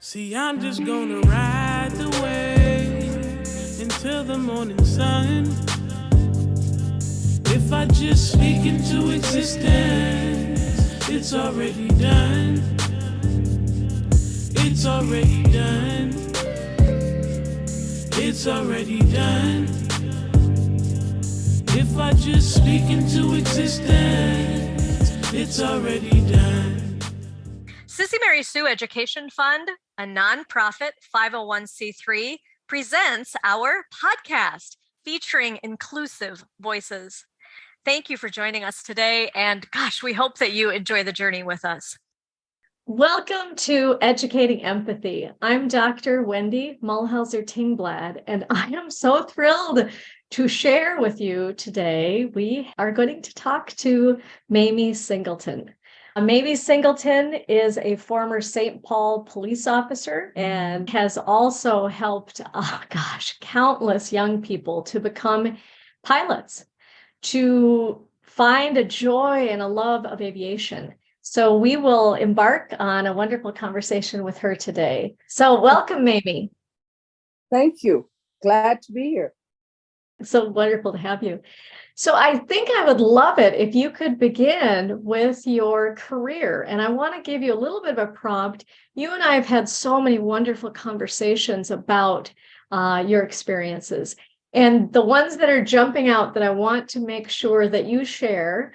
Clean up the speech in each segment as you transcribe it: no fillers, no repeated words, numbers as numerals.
See, I'm just gonna ride the wave until the morning sun. If I just speak into existence, it's already done. It's already done. It's already done. If I just speak into existence, it's already done. SissyMarySue Education Fund, a nonprofit 501c3, presents our podcast featuring inclusive voices. Thank you for joining us today, and gosh, we hope that you enjoy the journey with us. Welcome to Educating Empathy. I'm Dr. Wendy Mulhauser-Tingblad, and I am so thrilled to share with you today. We are going to talk to Mamie Singleton. Mamie Singleton is a former St. Paul police officer and has also helped, countless young people to become pilots, to find a joy and a love of aviation. So we will embark on a wonderful conversation with her today. So welcome, Mamie. Thank you. Glad to be here. It's so wonderful to have you. So I think I would love it if you could begin with your career. And I want to give you a little bit of a prompt. You and I have had so many wonderful conversations about your experiences. And the ones that are jumping out that I want to make sure that you share,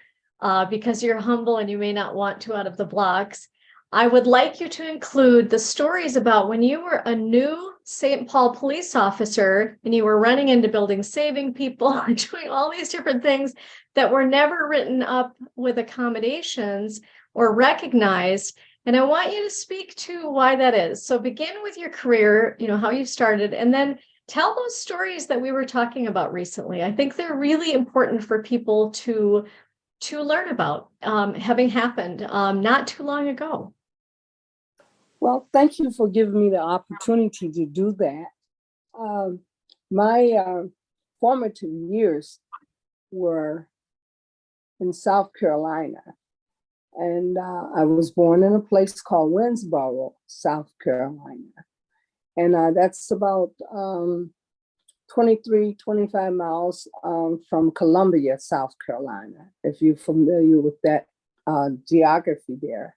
because you're humble and you may not want to out of the blocks, I would like you to include the stories about when you were a new St. Paul police officer and you were running into buildings, saving people, and doing all these different things that were never written up with accommodations or recognized. And I want you to speak to why that is. So begin with your career, how you started, and then tell those stories that we were talking about recently. I think they're really important for people to learn about, having happened not too long ago. Well, thank you for giving me the opportunity to do that. My formative years were in South Carolina, and I was born in a place called Winsboro, South Carolina. And that's about 25 miles from Columbia, South Carolina, if you're familiar with that geography there.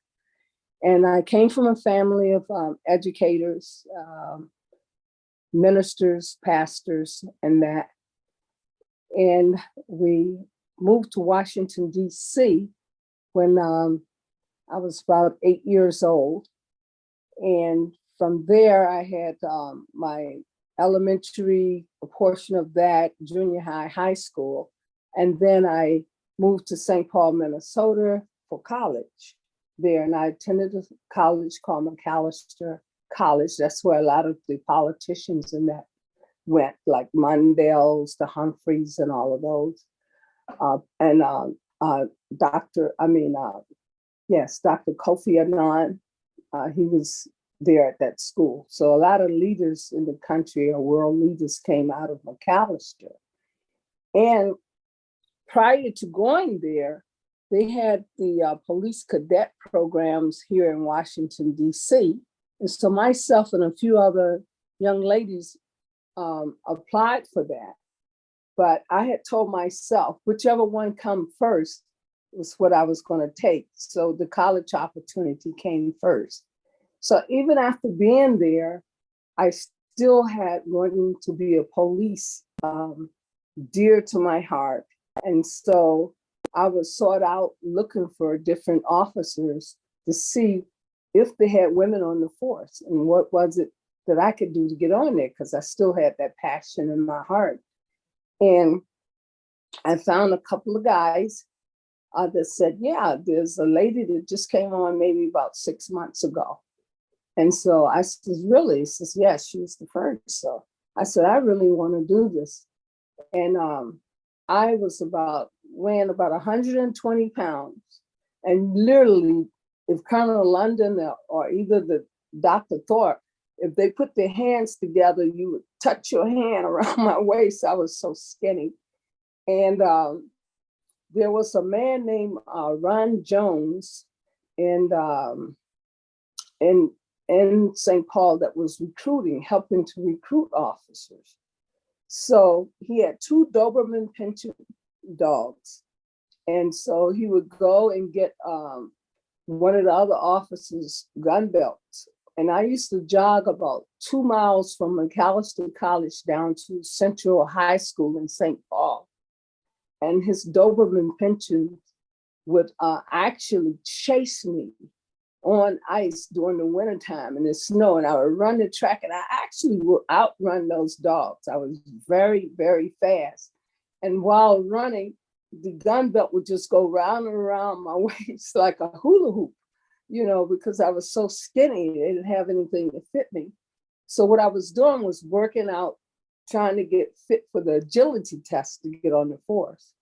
And I came from a family of educators, ministers, pastors, and that. And we moved to Washington, D.C. when I was about 8 years old. And from there, I had my elementary, a portion of that, junior high, high school. And then I moved to St. Paul, Minnesota for college there. And I attended a college called McAllister College. That's where a lot of the politicians in that went, like Mundell's, the Humphreys, and all of those. Dr. Kofi Annan, he was there at that school. So a lot of leaders in the country, or world leaders, came out of McAllister. And prior to going there, they had the police cadet programs here in Washington, D.C. And so myself and a few other young ladies applied for that. But I had told myself, whichever one come first was what I was going to take. So the college opportunity came first. So even after being there, I still had wanting to be a police dear to my heart. And so I was sought out looking for different officers to see if they had women on the force and what was it that I could do to get on there, because I still had that passion in my heart. And I found a couple of guys that said, yeah, there's a lady that just came on maybe about 6 months ago. And so I said, really? He says, yes, she was the first. So I said, I really want to do this. And I was weighing about 120 pounds. And literally, if Colonel London or either the Dr. Thorpe, if they put their hands together, you would touch your hand around my waist. I was so skinny. And there was a man named Ron Jones, and in St. Paul that was helping to recruit officers. So he had 2 Doberman Pinscher dogs. And so he would go and get one of the other officers' gun belts. And I used to jog about 2 miles from McAllister College down to Central High School in St. Paul. And his Doberman Pinscher would actually chase me on ice during the wintertime in the snow. And I would run the track, and I actually would outrun those dogs. I was very, very fast. And while running, the gun belt would just go round and around my waist like a hula hoop, because I was so skinny. They didn't have anything to fit me. So what I was doing was working out, trying to get fit for the agility test to get on the force.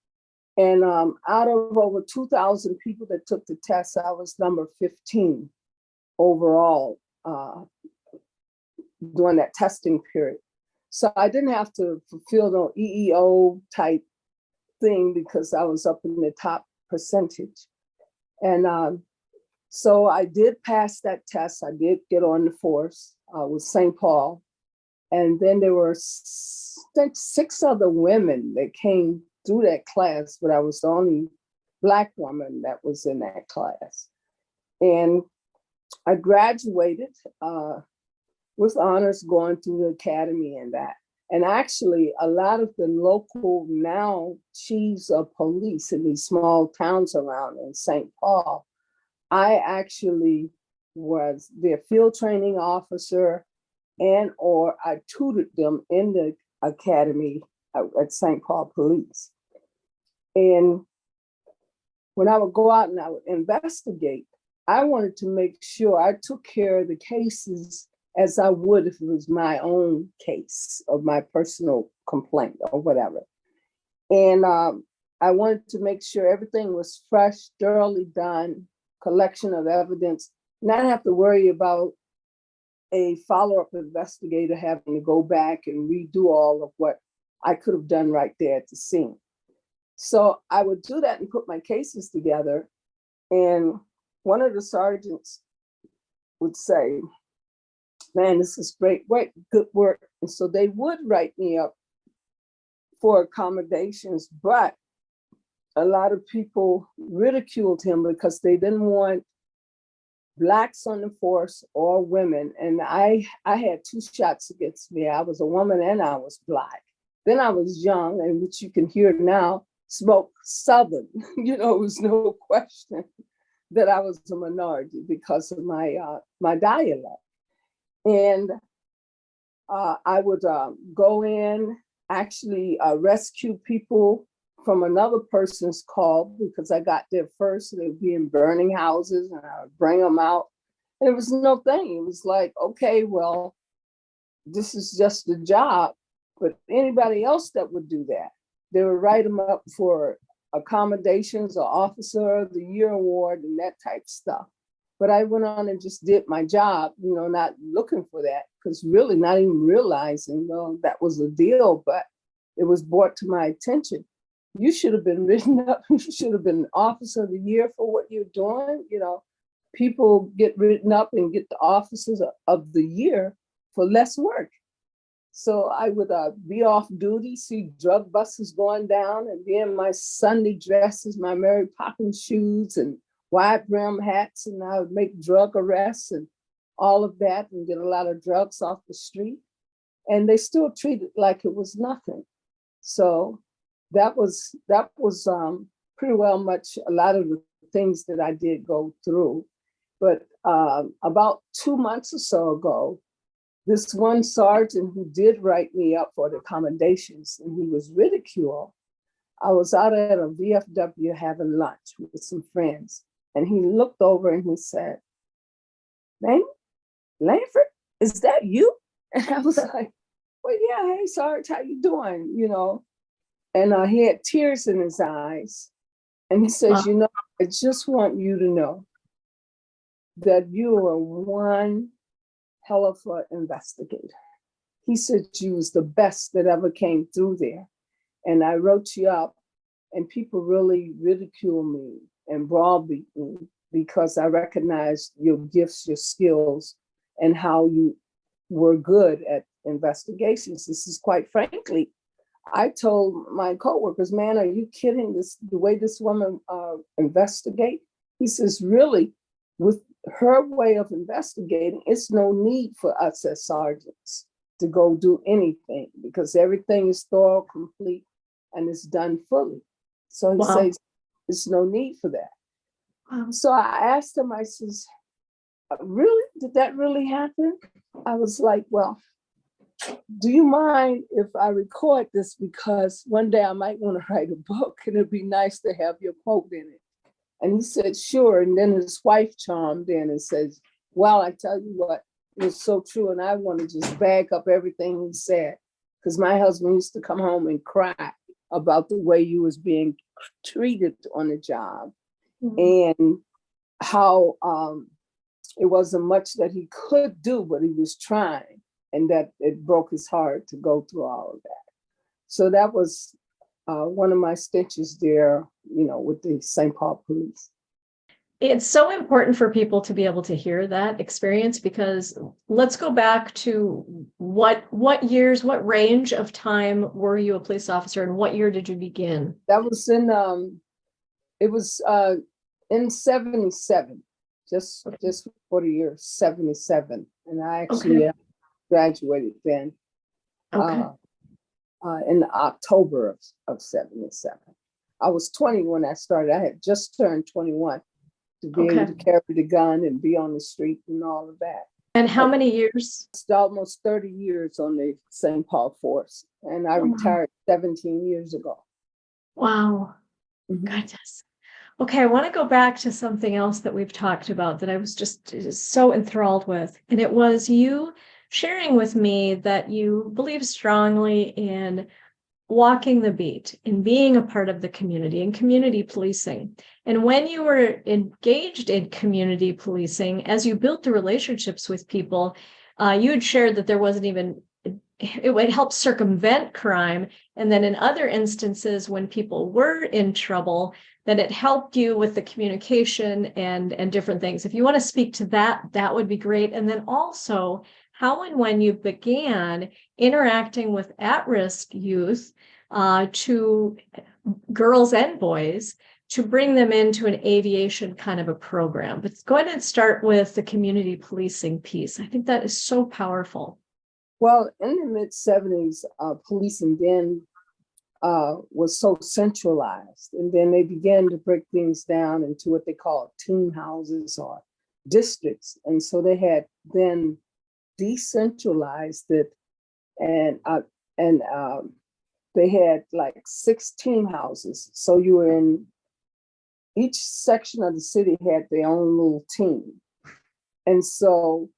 And out of over 2,000 people that took the test, I was number 15 overall during that testing period. So I didn't have to fulfill no EEO type thing because I was up in the top percentage. And so I did pass that test. I did get on the force with St. Paul. And then there were 6 other women that came through that class, but I was the only Black woman that was in that class. And I graduated with honors going through the academy and that. And actually, a lot of the local now chiefs of police in these small towns around in St. Paul, I actually was their field training officer, and or I tutored them in the academy at St. Paul Police. And when I would go out and I would investigate, I wanted to make sure I took care of the cases as I would if it was my own case of my personal complaint or whatever. And I wanted to make sure everything was fresh, thoroughly done, collection of evidence, not have to worry about a follow-up investigator having to go back and redo all of what I could have done right there at the scene. So I would do that and put my cases together. And one of the sergeants would say, man, this is great, good work. And so they would write me up for accommodations, but a lot of people ridiculed him because they didn't want Blacks on the force or women. And I had 2 shots against me. I was a woman and I was Black. Then I was young, and which you can hear now, spoke Southern. It was no question that I was a minority because of my dialect. And I would go in, actually rescue people from another person's call because I got there first. They would be in burning houses and I would bring them out. And it was no thing. It was like, okay, well, this is just a job. But anybody else that would do that, they would write them up for accommodations or Officer of the Year award and that type stuff. But I went on and just did my job, not looking for that, because really not even realizing, that was a deal, but it was brought to my attention. You should have been written up. You should have been Officer of the Year for what you're doing. People get written up and get the Officers of the Year for less work. So I would be off duty, see drug buses going down, and be in my Sunday dresses, my Mary Poppins shoes, and wide brim hats, and I would make drug arrests and all of that, and get a lot of drugs off the street. And they still treat it like it was nothing. So that was pretty well much a lot of the things that I did go through. But about 2 months or so ago, this one sergeant who did write me up for the accommodations, and he was ridiculed. I was out at a VFW having lunch with some friends, and he looked over and he said, "Mamie Lanford, is that you?" And I was like, "Well, yeah, hey, Sarge, how you doing?" And he had tears in his eyes. And he says, I just want you to know that you are one hell of an investigator. He said you was the best that ever came through there. And I wrote you up, and people really ridicule me and browbeat me because I recognized your gifts, your skills, and how you were good at investigations. This is quite frankly, I told my coworkers, man, are you kidding? The way this woman investigate? He says, really, with her way of investigating, it's no need for us as sergeants to go do anything because everything is thorough, complete, and it's done fully. So he says, there's no need for that. So I asked him, I says, really? Did that really happen? I was like, well, do you mind if I record this? Because one day I might want to write a book and it'd be nice to have your quote in it. And he said, sure. And then his wife chimed in and says, well, I tell you what, it was so true. And I want to just back up everything he said. Because my husband used to come home and cry about the way you was being treated on the job and how it wasn't much that he could do, but he was trying. And that it broke his heart to go through all of that. So that was one of my stitches there, with the St. Paul Police. It's so important for people to be able to hear that experience, because let's go back to what range of time were you a police officer, and what year did you begin? That was in in 77, just for the year 77, and I actually graduated then in October of 77. I was 20 when I started. I had just turned 21 to be able to carry the gun and be on the street and all of that. And how many years? It's almost 30 years on the St. Paul force. And I retired 17 years ago. Wow. Goodness. Okay, I want to go back to something else that we've talked about that I was just so enthralled with. And it was you sharing with me that you believe strongly in walking the beat, in being a part of the community, and community policing. And when you were engaged in community policing, as you built the relationships with people, you had shared that there wasn't even, it would help circumvent crime. And then in other instances, when people were in trouble, that it helped you with the communication and different things. If you want to speak to that, that would be great. And then also, how and when you began interacting with at-risk youth, to girls and boys, to bring them into an aviation kind of a program. But go ahead and start with the community policing piece. I think that is so powerful. Well, in the mid-70s, policing then was so centralized. And then they began to break things down into what they call team houses or districts. And so they had then decentralized it, and they had like 6 team houses. So you were in each section of the city had their own little team. And so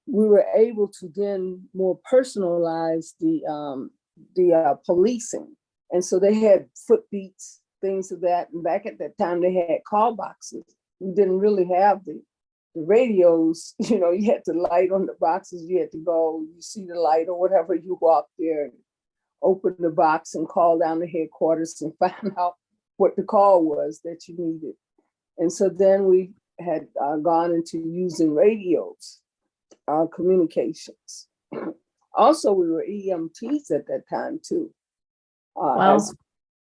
we were able to then more personalize the policing. And so they had foot beats, things of that. And back at that time, they had call boxes. We didn't really have the radios. You had to light on the boxes. You had to go, you see the light or whatever, you walk there and open the box and call down to headquarters and find out what the call was that you needed. And so then we had gone into using radios, communications. Also, we were EMTs at that time too,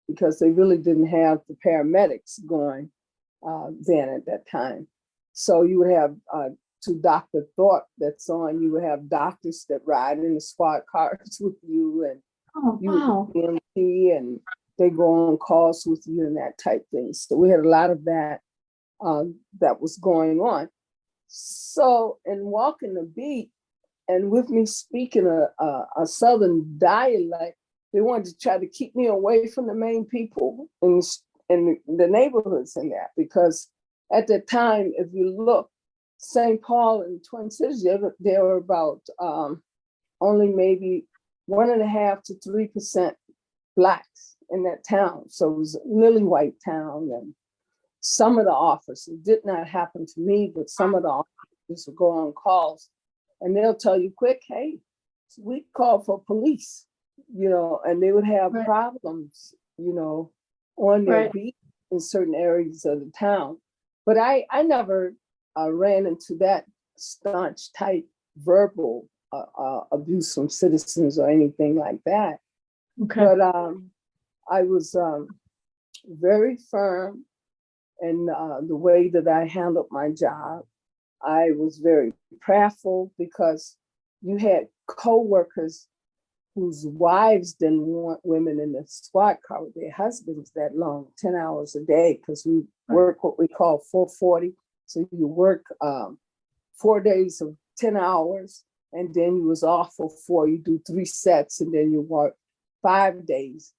because they really didn't have the paramedics going then at that time. So you would have to Dr. Thorpe that's on, you would have doctors that ride in the squad cars with you, and you would be EMT, and they go on calls with you and that type thing. So we had a lot of that that was going on. So in walking the beat, and with me speaking a Southern dialect, they wanted to try to keep me away from the main people in the neighborhoods and that, because at that time, if you look, St. Paul and Twin Cities, there were about only maybe 1.5% to 3% Blacks in that town. So it was a lily white town, and some of the officers, it did not happen to me, but some of the officers would go on calls and they'll tell you quick, hey, we call for police, and they would have problems, on their beat in certain areas of the town. But I never ran into that staunch type verbal abuse from citizens or anything like that. Okay. But I was very firm in the way that I handled my job. I was very prayerful because you had co-workers whose wives didn't want women in the squad car with their husbands that long, 10 hours a day, because we work what we call 440. So you work 4 days of 10 hours, and then you was off for 4. You do 3 sets, and then you work 5 days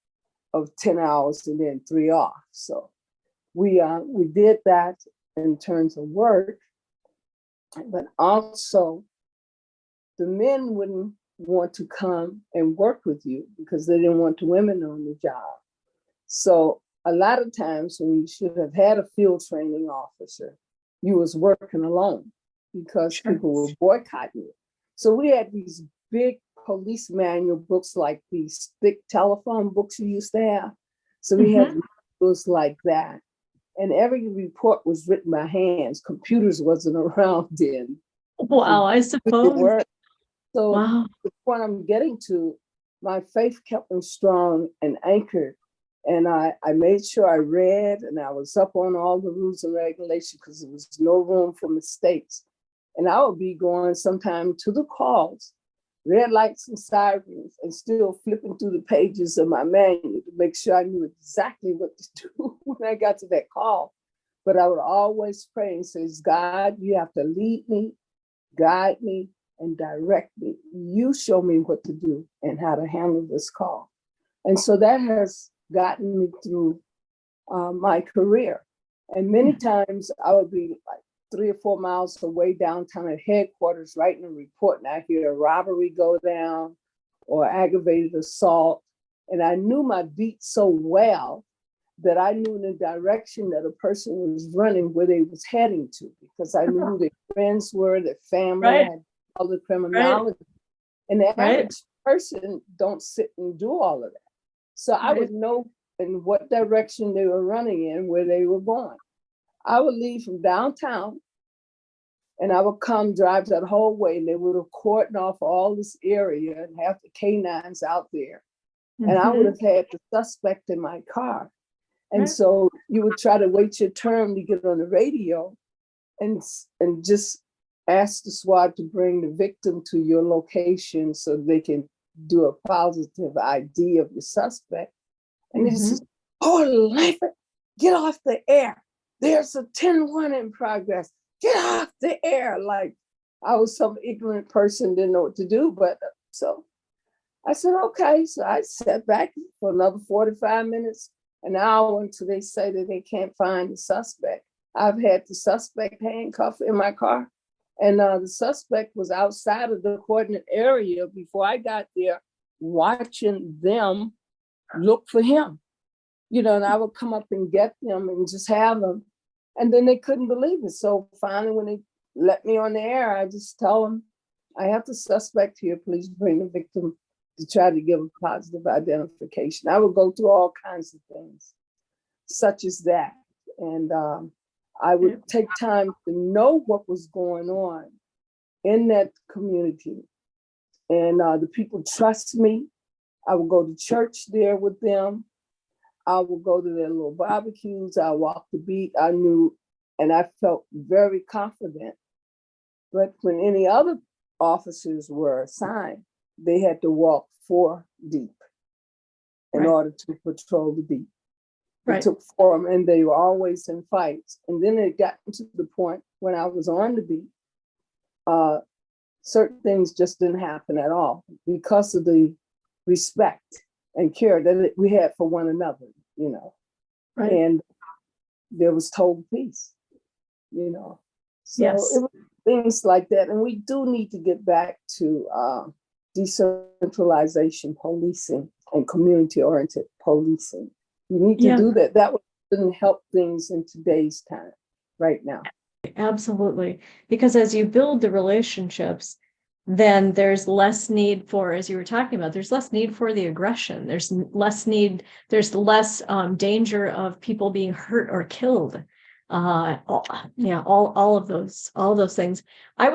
of 10 hours and then 3 off. So we did that in terms of work, but also the men wouldn't want to come and work with you because they didn't want the women on the job. So a lot of times when you should have had a field training officer, you was working alone because people were boycotting you. So we had these big police manual books, like these thick telephone books you used to have. So we had books like that. And every report was written by hands. Computers wasn't around then. Wow, I suppose. So wow. the point I'm getting to, my faith kept me strong and anchored. And I made sure I read, and I was up on all the rules and regulations because there was no room for mistakes. And I would be going sometime to the calls, red lights and sirens, and still flipping through the pages of my manual to make sure I knew exactly what to do when I got to that call. But I would always pray and say, God, you have to lead me, guide me, and direct me. You show me what to do and how to handle this call. And so that has gotten me through my career. And many times I would be like 3 or 4 miles away downtown at headquarters writing a report, and I hear a robbery go down or aggravated assault. And I knew my beat so well that I knew in the direction that a person was running, where they was heading to, because I knew who their friends were, their family, had all the criminology. And the average person don't sit and do all of that. So I would know in what direction they were running in, where they were going. I would leave from downtown and I would come drive that whole way, and they would have cordoned off all this area and have the canines out there. And I would have had the suspect in my car. And so you would try to wait your turn to get on the radio and just ask the SWAT to bring the victim to your location so they can do a positive ID of the suspect. And they said, "Oh, Lanford, get off the air. There's a 10-1 in progress. Get off the air." Like I was some ignorant person, didn't know what to do. But so I said, okay. So I sat back for another 45 minutes, an hour, until they say that they can't find the suspect. I've had the suspect handcuffed in my car, and the suspect was outside of the coordinate area before I got there, watching them look for him. You know, and I would come up and get them and just have them. And then they couldn't believe it. So finally, when they let me on the air, I just tell them, I have the suspect here. Please bring the victim to try to give a positive identification. I would go through all kinds of things, such as that. And I would take time to know what was going on in that community. And the people trust me. I would go to church there with them. I would go to their little barbecues. I walked the beat. I knew, and I felt very confident. But when any other officers were assigned, they had to walk 4 deep in order to patrol the beat. It took 4, and they were always in fights. And then it got to the point when I was on the beat, certain things just didn't happen at all because of the respect and care that we had for one another, you know. And there was total peace, you know. So it was things like that. And we do need to get back to decentralization policing and community-oriented policing. We need to do that. That wouldn't help things in today's time right now. Absolutely. Because as you build the relationships, then there's less need for, as you were talking about, there's less need for the aggression. There's less need, there's less danger of people being hurt or killed all of those things. I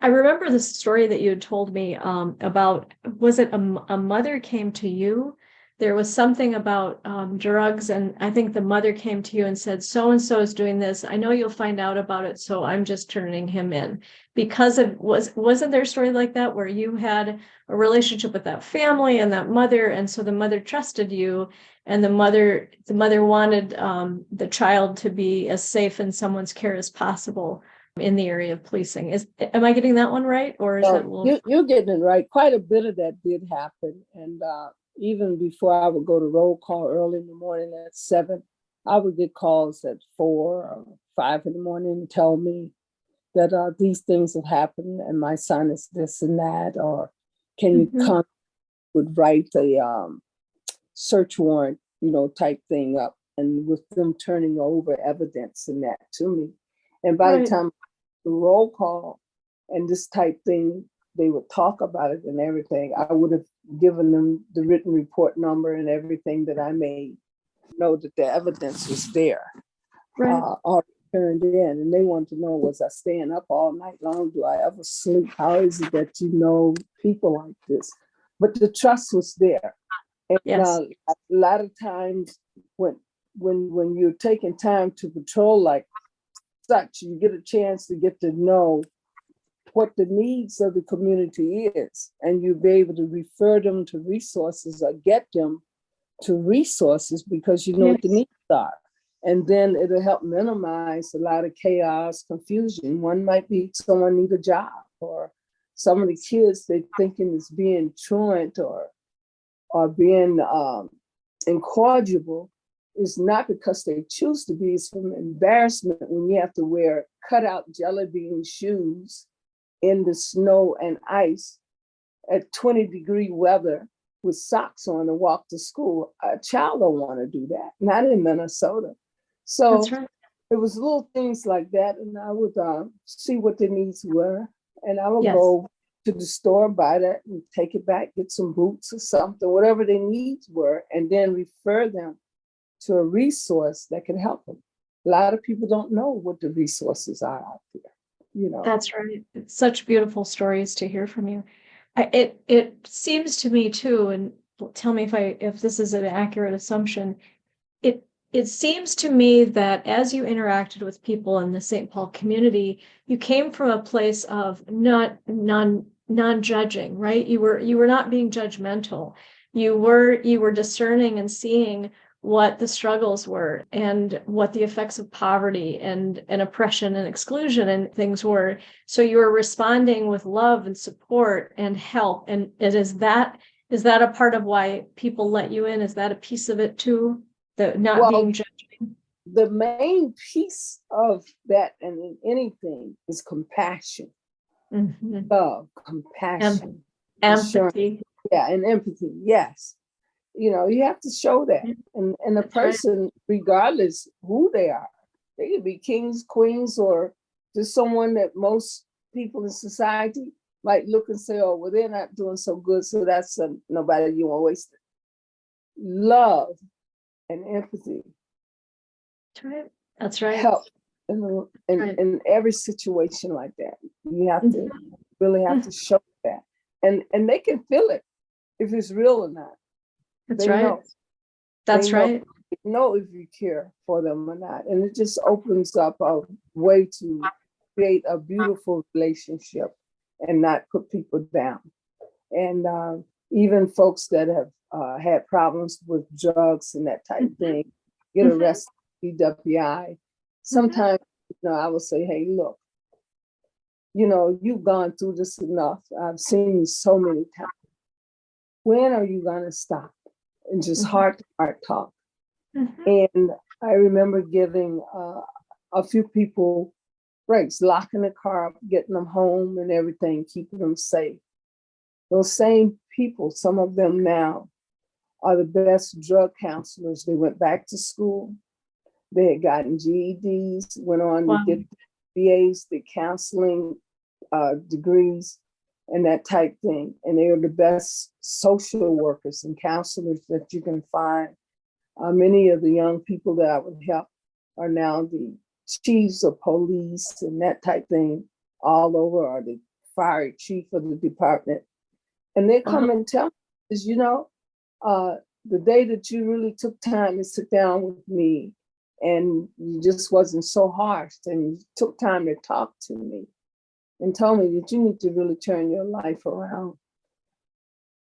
remember the story that you had told me about, was it a mother came to you? There was something about drugs, and I think the mother came to you and said, so and so is doing this. I know you'll find out about it, so I'm just turning him in. Because of wasn't there a story like that where you had a relationship with that family and that mother, and so the mother trusted you, and the mother wanted the child to be as safe in someone's care as possible in the area of policing. Am I getting that one right, or is that a little? You're getting it right. Quite a bit of that did happen, and even before I would go to roll call early in the morning at 7, I would get calls at 4 or 5 in the morning and tell me that these things have happened and my son is this and that, or can you come, would write a search warrant, type thing up, and with them turning over evidence and that to me. And by the time the roll call and this type thing, they would talk about it and everything, I would have given them the written report number and everything that I made know that the evidence was there, already turned in. And they wanted to know, was I staying up all night long? Do I ever sleep? How is it that people like this? But the trust was there. And a lot of times when you're taking time to patrol like such, you get a chance to get to know what the needs of the community is, and you'll be able to refer them to resources or get them to resources because you know what the needs are. And then it'll help minimize a lot of chaos, confusion. One might be someone need a job, or some of the kids they thinking is being truant or being incorrigible is not because they choose to be. It's from embarrassment when you have to wear cutout jelly bean shoes in the snow and ice at 20-degree weather with socks on and walk to school. A child don't want to do that, not in Minnesota. So it was little things like that, and I would see what the needs were, and I would go to the store, buy that and take it back, get some boots or something, whatever their needs were, and then refer them to a resource that can help them. A lot of people don't know what the resources are out there. That's right. It's such beautiful stories to hear from you. It seems to me too, and tell me if this is an accurate assumption. It seems to me that as you interacted with people in the St. Paul community, you came from a place of non-judging, right? You were not being judgmental. You were discerning and seeing what the struggles were and what the effects of poverty and oppression and exclusion and things were. So you were responding with love and support and help. And is that a part of why people let you in? Is that a piece of it too? The not being judging? The main piece of that and in anything is compassion. Love, compassion, empathy. And empathy. Yes. You have to show that. And a person, regardless who they are, they could be kings, queens, or just someone that most people in society might look and say, oh, well, they're not doing so good, so that's nobody you want to waste it. Love and empathy. That's right. Help in every situation like that. You have to really have to show that. And they can feel it if it's real or not. That's right. That's right. They know if you care for them or not. And it just opens up a way to create a beautiful relationship and not put people down. And even folks that have had problems with drugs and that type of thing get arrested, DWI. Sometimes, I would say, hey, look, you've gone through this enough. I've seen you so many times. When are you going to stop? And just heart-to-heart talk. And I remember giving a few people breaks, locking the car up, getting them home and everything, keeping them safe. Those same people, some of them now, are the best drug counselors. They went back to school. They had gotten GEDs, went on to get BAs, the counseling degrees, and that type thing. And they are the best social workers and counselors that you can find. Many of the young people that I would help are now the chiefs of police and that type thing all over, or the fire chief of the department. And they come and tell me, is, the day that you really took time to sit down with me and you just wasn't so harsh and you took time to talk to me and told me that you need to really turn your life around.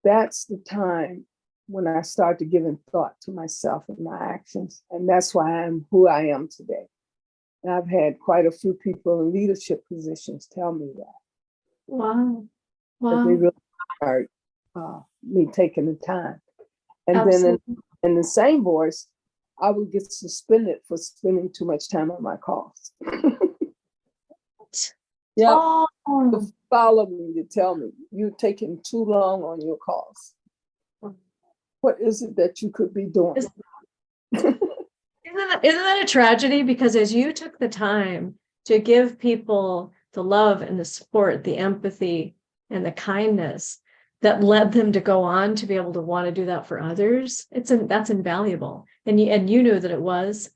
That's the time when I started giving thought to myself and my actions. And that's why I'm who I am today. And I've had quite a few people in leadership positions tell me that. Wow. That they really hurt me taking the time. And Absolutely. then in the same voice, I would get suspended for spending too much time on my calls. Yeah, Oh, follow me to tell me you're taking too long on your calls. What is it that you could be doing? isn't that a tragedy? Because as you took the time to give people the love and the support, the empathy and the kindness that led them to go on to be able to want to do that for others, that's invaluable. And you knew that it was.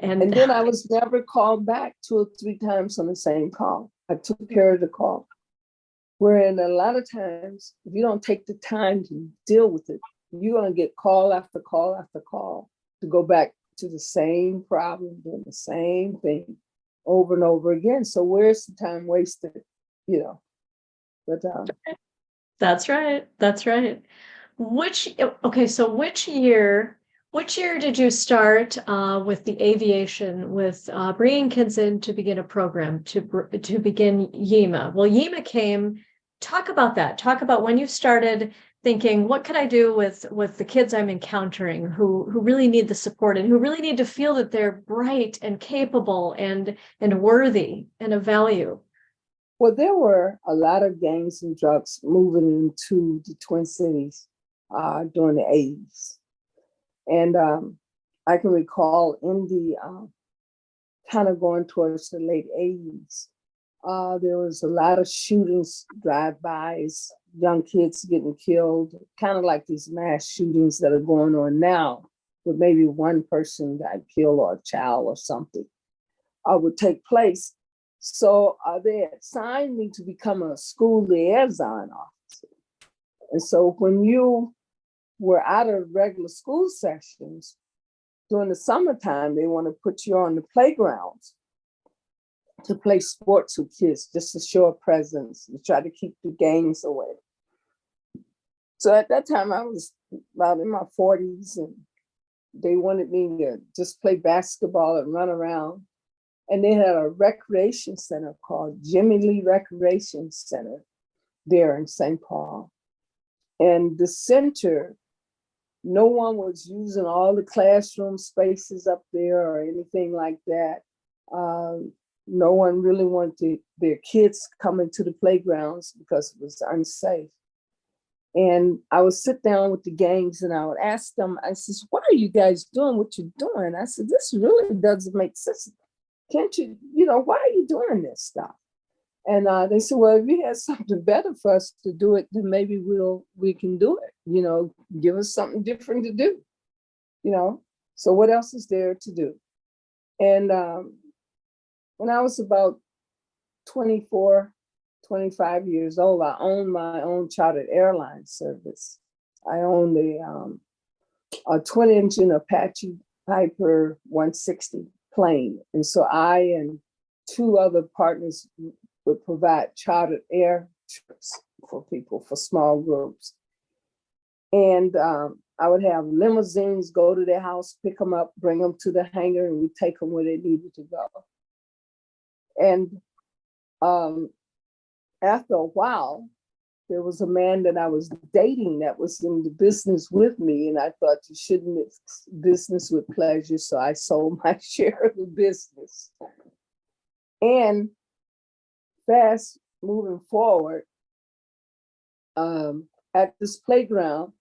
And then I was never called back 2 or 3 times on the same call. I took care of the call. Wherein a lot of times, if you don't take the time to deal with it, you're going to get call after call after call to go back to the same problem, doing the same thing over and over again. So where's the time wasted? But that's right. That's right. Which year did you start with the aviation, with bringing kids in to begin a program to begin YIMA? Well, YIMA came. Talk about that. Talk about when you started thinking, what could I do with the kids I'm encountering who really need the support and who really need to feel that they're bright and capable and worthy and of value? Well, there were a lot of gangs and drugs moving into the Twin Cities during the 80s. And I can recall in the kind of going towards the late 80s, there was a lot of shootings, drive-bys, young kids getting killed, kind of like these mass shootings that are going on now, with maybe one person got killed or a child or something would take place. So they assigned me to become a school liaison officer. And so when you were out of regular school sessions, during the summertime, they want to put you on the playgrounds to play sports with kids, just to show a presence, to try to keep the gangs away. So at that time, I was about in my 40s, and they wanted me to just play basketball and run around. And they had a recreation center called Jimmy Lee Recreation Center there in St. Paul. And the center, no one was using all the classroom spaces up there or anything like that. No one really wanted their kids coming to the playgrounds because it was unsafe. And I would sit down with the gangs and I would ask them, I said, why are you guys doing what you're doing? I said, this really doesn't make sense. Can't you, why are you doing this stuff? And they said, well, if you had something better for us to do it, then maybe we can do it. Give us something different to do, So what else is there to do? And when I was about 24, 25 years old, I owned my own chartered airline service. I owned a twin-engine Apache Piper 160 plane. And so I and 2 other partners would provide chartered air trips for people, for small groups. And I would have limousines go to their house, pick them up, bring them to the hangar, and we'd take them where they needed to go. And after a while, there was a man that I was dating that was in the business with me, and I thought you shouldn't mix business with pleasure, so I sold my share of the business. And fast moving forward, at this playground,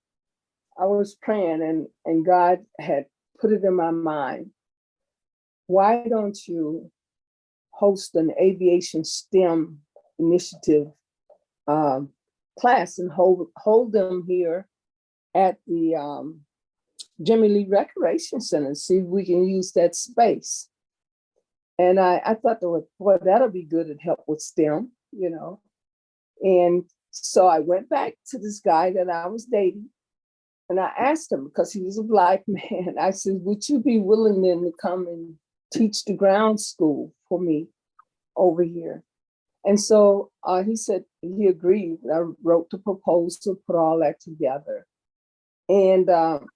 I was praying, and God had put it in my mind, why don't you host an aviation STEM initiative class and hold them here at the Jimmy Lee Recreation Center, see if we can use that space. And I thought, well, that'll be good and help with STEM, you know. And so I went back to this guy that I was dating, and I asked him, because he was a Black man, I said, would you be willing then to come and teach the ground school for me over here? And so he said he agreed. I wrote the proposal, put all that together. And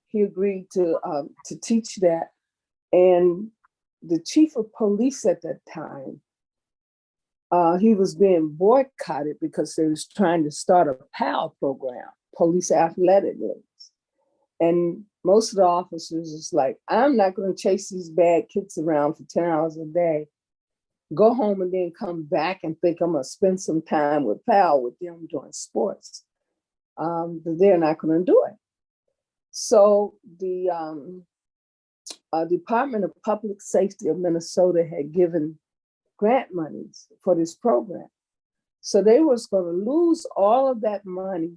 he agreed to teach that. And the chief of police at that time, he was being boycotted because they was trying to start a PAL program, police athletic leagues. And most of the officers was like, I'm not going to chase these bad kids around for 10 hours a day, go home and then come back and think I'm going to spend some time with PAL with them doing sports. But they're not going to do it. So the Department of Public Safety of Minnesota had given grant monies for this program. So they was going to lose all of that money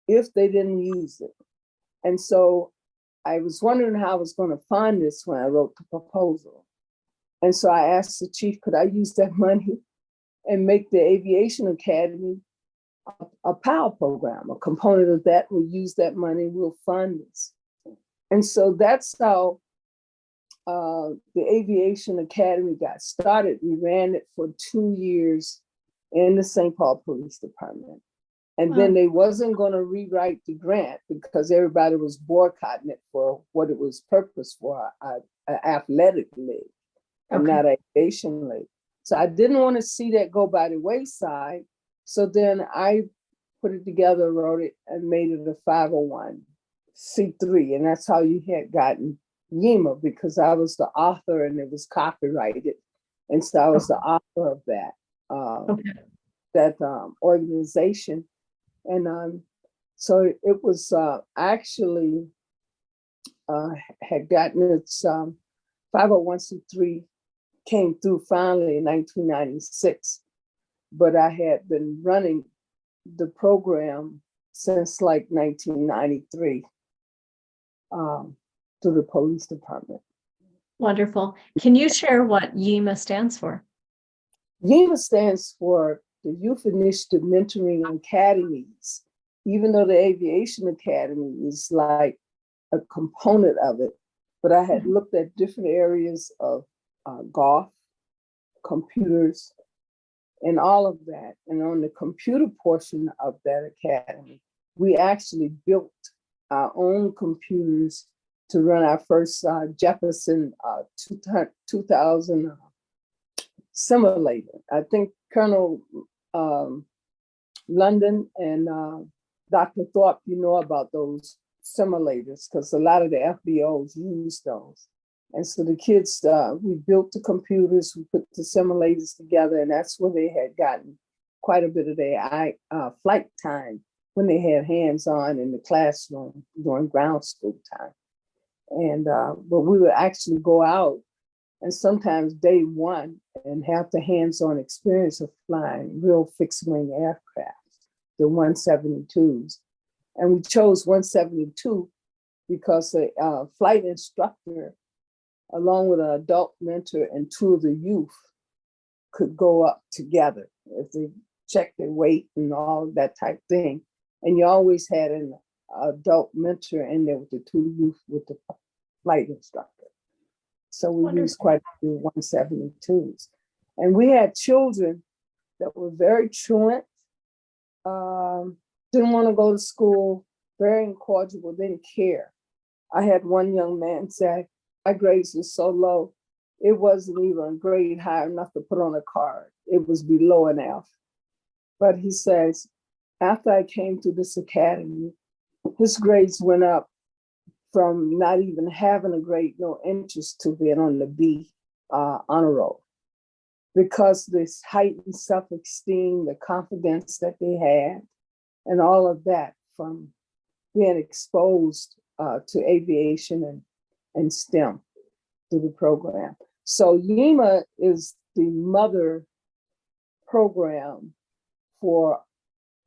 if they didn't use it. And so I was wondering how I was going to fund this when I wrote the proposal. And so I asked the chief, could I use that money and make the Aviation Academy a PAL program, a component of that? We'll use that money, we'll fund this. And so that's how the Aviation Academy got started. We ran it for 2 years in the St. Paul Police Department. And then they wasn't going to rewrite the grant because everybody was boycotting it for what it was purpose for, an athletic league and not an aviation league. So I didn't want to see that go by the wayside. So then I put it together, wrote it, and made it a 501c3. And that's how you had gotten YIMA, because I was the author and it was copyrighted. And so I was the author of that, organization. And so it was actually had gotten its 501c3 came through finally in 1996, but I had been running the program since like 1993 through the police department. Wonderful. Can you share what YIMA stands for? YIMA stands for the Youth Initiative Mentoring Academies, even though the Aviation Academy is like a component of it. But I had looked at different areas of golf, computers, and all of that. And on the computer portion of that academy, we actually built our own computers to run our first Jefferson 2000 simulator. I think Colonel London and Dr. Thorpe, you know about those simulators because a lot of the FBOs use those. And so the kids, we built the computers, we put the simulators together, and that's where they had gotten quite a bit of their flight time when they had hands-on in the classroom during ground school time. And but we would actually go out and sometimes day one and have the hands-on experience of flying real fixed-wing aircraft, the 172s. And we chose 172 because a flight instructor, along with an adult mentor and two of the youth, could go up together if they checked their weight and all of that type thing. And you always had an adult mentor in there with the two youth with the flight instructor. So we used quite a few 172s. And we had children that were very truant, didn't want to go to school, very incorrigible, didn't care. I had one young man say, my grades were so low, it wasn't even a grade high enough to put on a card. It was below an F. But he says, after I came to this academy, his grades went up from not even having a grade, no interest, to being on the B honor roll. Because this heightened self-esteem, the confidence that they had, and all of that from being exposed to aviation and STEM through the program. So YIMA is the mother program for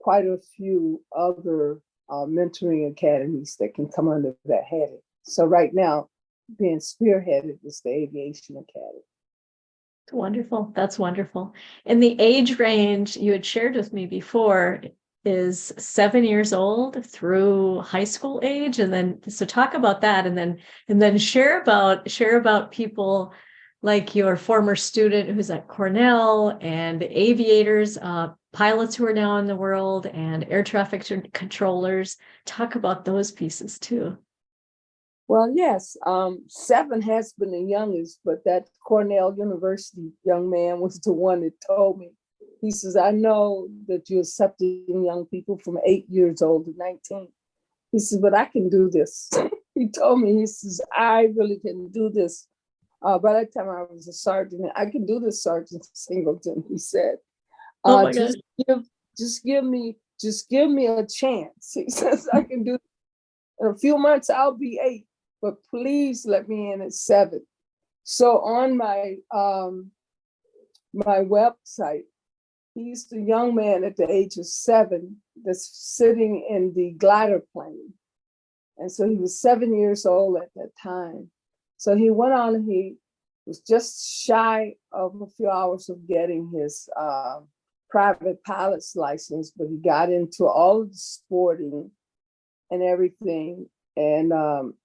quite a few other mentoring academies that can come under that heading. So right now, being spearheaded is the Aviation Academy. Wonderful. That's wonderful. And the age range you had shared with me before is 7 years old through high school age. And then, so talk about that, and then share about people like your former student who's at Cornell, and the aviators, pilots who are now in the world, and air traffic controllers. Talk about those pieces too. Well, yes, 7 has been the youngest, but that Cornell University young man was the one that told me. He says, I know that you're accepting young people from 8 years old to 19. He says, but I can do this. He told me, he says, I really can do this. By that time I was a sergeant. I can do this, Sergeant Singleton, he said. Oh my God. Just give me a chance. He says, I can do it. In a few months, I'll be 8. But please let me in at 7. So on my my website, he's the young man at the age of 7 that's sitting in the glider plane. And so he was 7 years old at that time. So he went on, he was just shy of a few hours of getting his private pilot's license, but he got into all of the sporting and everything. And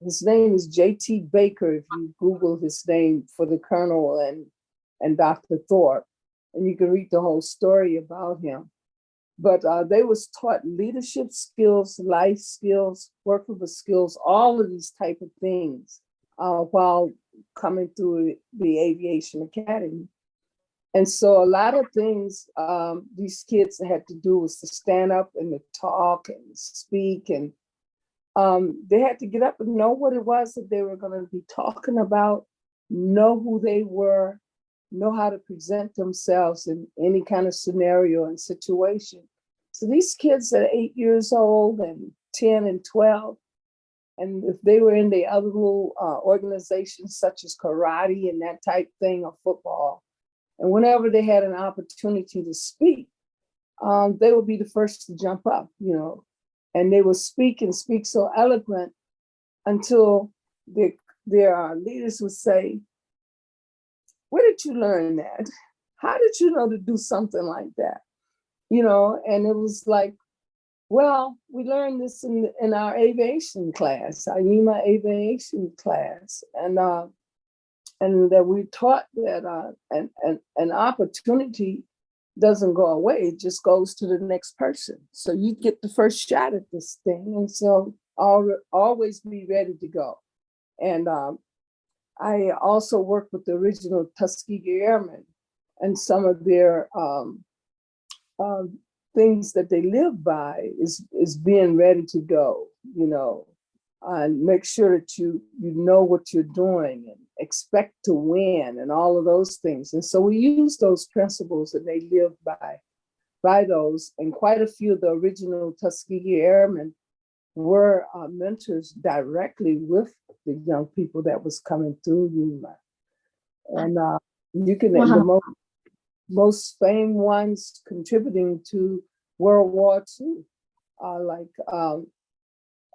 his name is J.T. Baker, if you Google his name for the Colonel and Dr. Thorpe, and you can read the whole story about him. But they was taught leadership skills, life skills, workable skills, all of these type of things while coming through the Aviation Academy. And so a lot of things these kids had to do was to stand up and to talk and speak, and they had to get up and know what it was that they were going to be talking about, know who they were, know how to present themselves in any kind of scenario and situation. So these kids at 8 years old and 10 and 12, and if they were in the other little organizations such as karate and that type thing, or football, and whenever they had an opportunity to speak, they would be the first to jump up, you know. And they would speak and speak so eloquent until their leaders would say, where did you learn that? How did you know to do something like that? You know, and it was like, well, we learned this in our aviation class, our YIMA aviation class. And that we taught that an opportunity doesn't go away, it just goes to the next person. So you get the first shot at this thing. And so always be ready to go. And I also worked with the original Tuskegee Airmen, and some of their things that they live by is being ready to go, you know, and make sure that you know what you're doing and expect to win and all of those things. And so we use those principles, and they live by those. And quite a few of the original Tuskegee Airmen were mentors directly with the young people that was coming through YIMA. And you can, the most famed ones contributing to World War II, like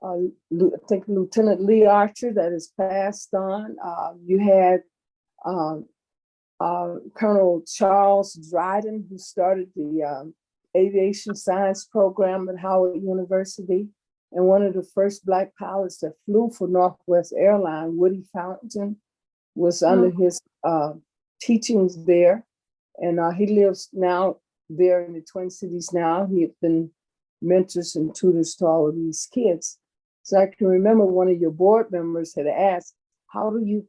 I think Lieutenant Lee Archer, that is passed on. You had Colonel Charles Dryden, who started the aviation science program at Howard University, and one of the first Black pilots that flew for Northwest Airlines, Woody Fountain, was under his teachings there. And he lives now there in the Twin Cities now. He had been mentors and tutors to all of these kids. So I can remember one of your board members had asked, how do you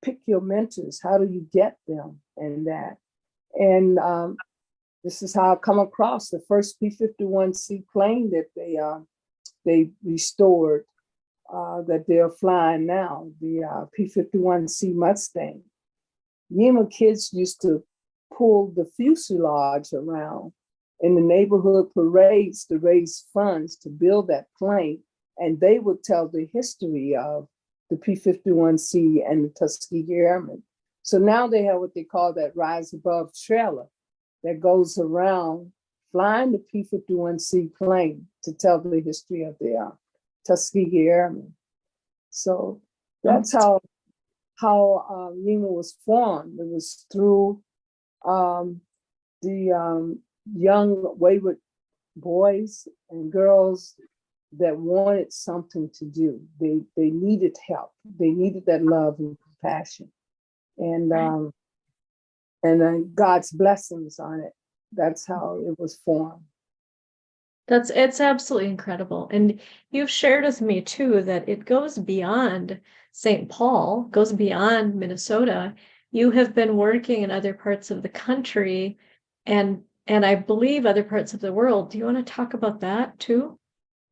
pick your mentors? How do you get them and that? And this is how I come across the first P-51C plane that they restored, that they're flying now, the P-51C Mustang. YIMA kids used to pull the fuselage around in the neighborhood parades to raise funds to build that plane. And they would tell the history of the P-51C and the Tuskegee Airmen. So now they have what they call that rise above trailer that goes around flying the P-51C plane to tell the history of the Tuskegee Airmen. So that's how how YIMA was formed. It was through the young wayward boys and girls that wanted something to do. They needed help. They needed that love and compassion, and then God's blessings on it. That's how it was formed. It's absolutely incredible. And you've shared with me too that it goes beyond St. Paul, goes beyond Minnesota. You have been working in other parts of the country and I believe other parts of the world. Do you want to talk about that too?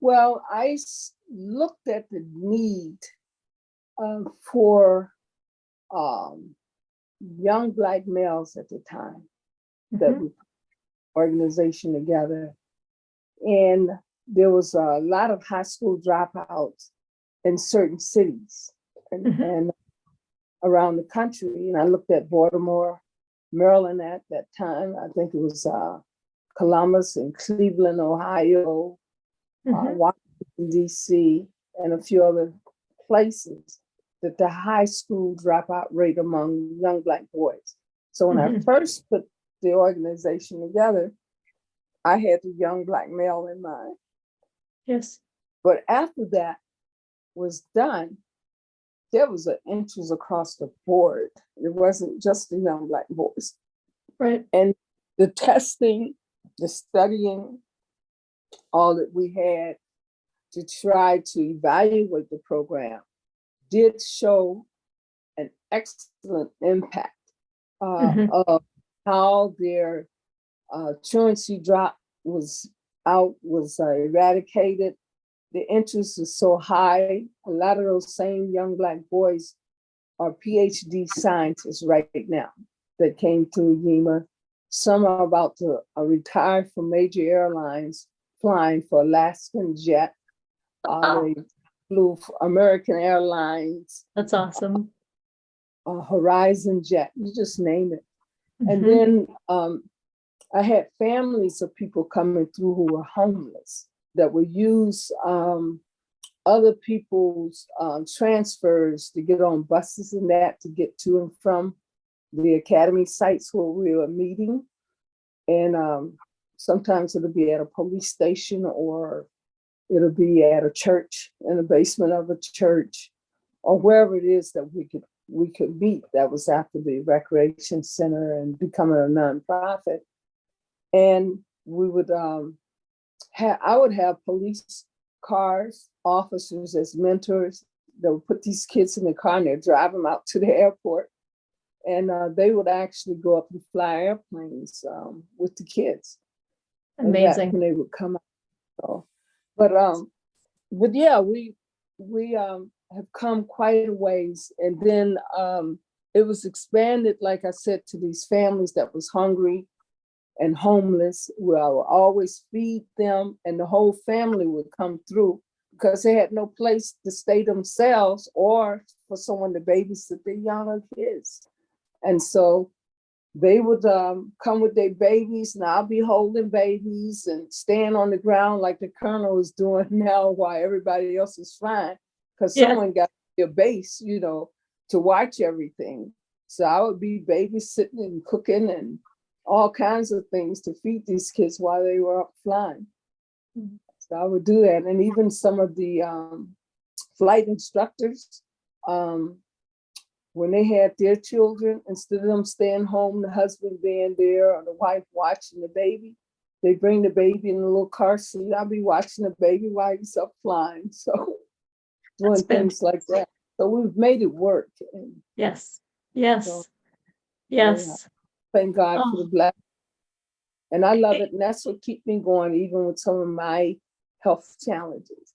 Well, I looked at the need for young Black males at the time that we put the organization together. And there was a lot of high school dropouts in certain cities and around the country. And I looked at Baltimore, Maryland at that time. I think it was Columbus and Cleveland, Ohio, Washington, D.C., and a few other places that the high school dropout rate among young Black boys. So when I first put the organization together, I had the young Black male in mind. Yes. But after that was done, there was an interest across the board. It wasn't just the young Black boys. Right. And the testing, the studying, all that we had to try to evaluate the program did show an excellent impact of how their truancy drop was eradicated. The interest is so high. A lot of those same young Black boys are PhD scientists right now that came through YIMA. Some are about to retire from major airlines, flying for Alaskan Jet. They flew for American Airlines. That's awesome. Horizon Jet, you just name it. And then I had families of people coming through who were homeless that would use other people's transfers to get on buses and that to get to and from the academy sites where we were meeting. And sometimes it'll be at a police station or it'll be at a church, in the basement of a church, or wherever it is that we could meet. That was after the recreation center and becoming a nonprofit. And we would I would have police cars, officers as mentors that would put these kids in the car and they'd drive them out to the airport. And they would actually go up and fly airplanes with the kids. Amazing. When they would come out. So, but yeah, we have come quite a ways. And then it was expanded, like I said, to these families that was hungry and homeless, where I would always feed them and the whole family would come through because they had no place to stay themselves or for someone to babysit their younger kids. And so they would come with their babies and I'll be holding babies and stand on the ground like the colonel is doing now while everybody else is flying because someone got your base, to watch everything. So I would be babysitting and cooking and all kinds of things to feed these kids while they were up flying. So I would do that. And even some of the flight instructors, when they had their children, instead of them staying home, the husband being there or the wife watching the baby, they bring the baby in a little car seat. I'll be watching the baby while he's up flying. So doing things like that. So we've made it work. And yes. Thank God for the blessing. And I love it. And that's what keeps me going, even with some of my health challenges.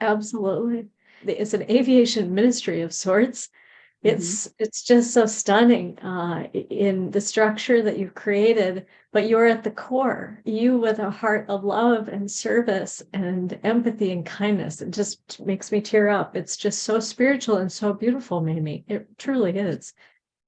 Absolutely. It's an aviation ministry of sorts. It's just so stunning in the structure that you've created, but you're at the core, you with a heart of love and service and empathy and kindness. It just makes me tear up. It's just so spiritual and so beautiful, Mamie. It truly is.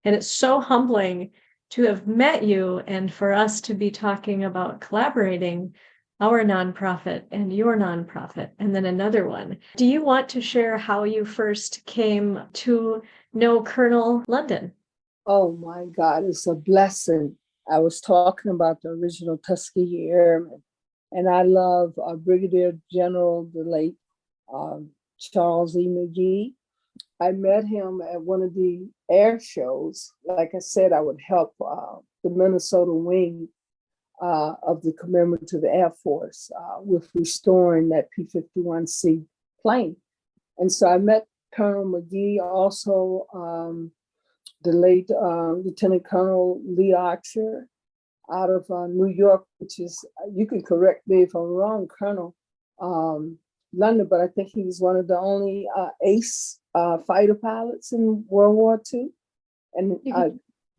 And it's so humbling to have met you and for us to be talking about collaborating our nonprofit and your nonprofit, and then another one. Do you want to share how you first came to know Colonel London? Oh my God, it's a blessing. I was talking about the original Tuskegee Airmen, and I love Brigadier General, the late Charles E. McGee. I met him at one of the air shows. Like I said, I would help the Minnesota wing of the Commemorative Air Force with restoring that P-51C plane. And so I met Colonel McGee, also the late Lieutenant Colonel Lee Archer out of New York, which is, you can correct me if I'm wrong, Colonel London, but I think he was one of the only ace fighter pilots in World War II. And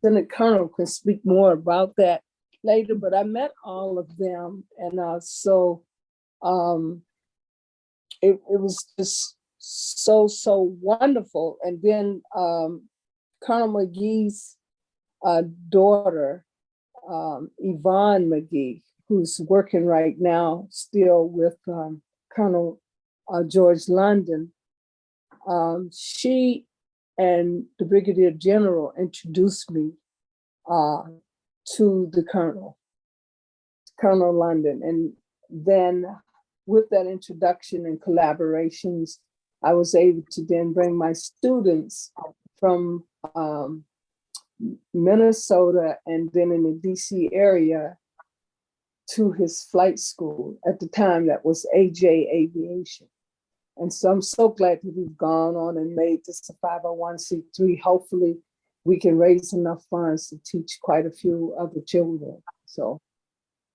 Lieutenant Colonel can speak more about that later, but I met all of them. And so it was just so wonderful. And then Colonel McGee's daughter, Yvonne McGee, who's working right now still with Colonel George London, she and the Brigadier General introduced me to the Colonel London. And then with that introduction and collaborations, I was able to then bring my students from Minnesota and then in the DC area to his flight school. At the time, that was AJ Aviation. And so I'm so glad that we've gone on and made this a 501c3. Hopefully we can raise enough funds to teach quite a few other children. So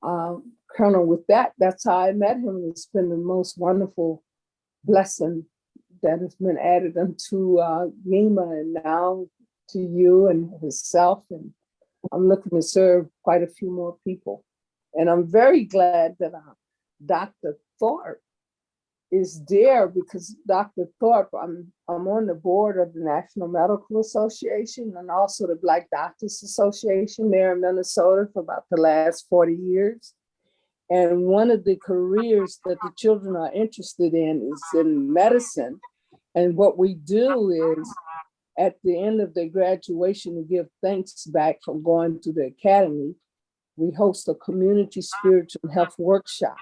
Colonel, with that, that's how I met him. It's been the most wonderful blessing that has been added unto YIMA and now to you and himself. And I'm looking to serve quite a few more people. And I'm very glad that Dr. Thorpe is there, because Dr. Thorpe, I'm on the board of the National Medical Association and also the Black Doctors Association there in Minnesota for about the last 40 years. And one of the careers that the children are interested in is in medicine. And what we do is at the end of their graduation to give thanks back from going to the academy, we host a community spiritual health workshop.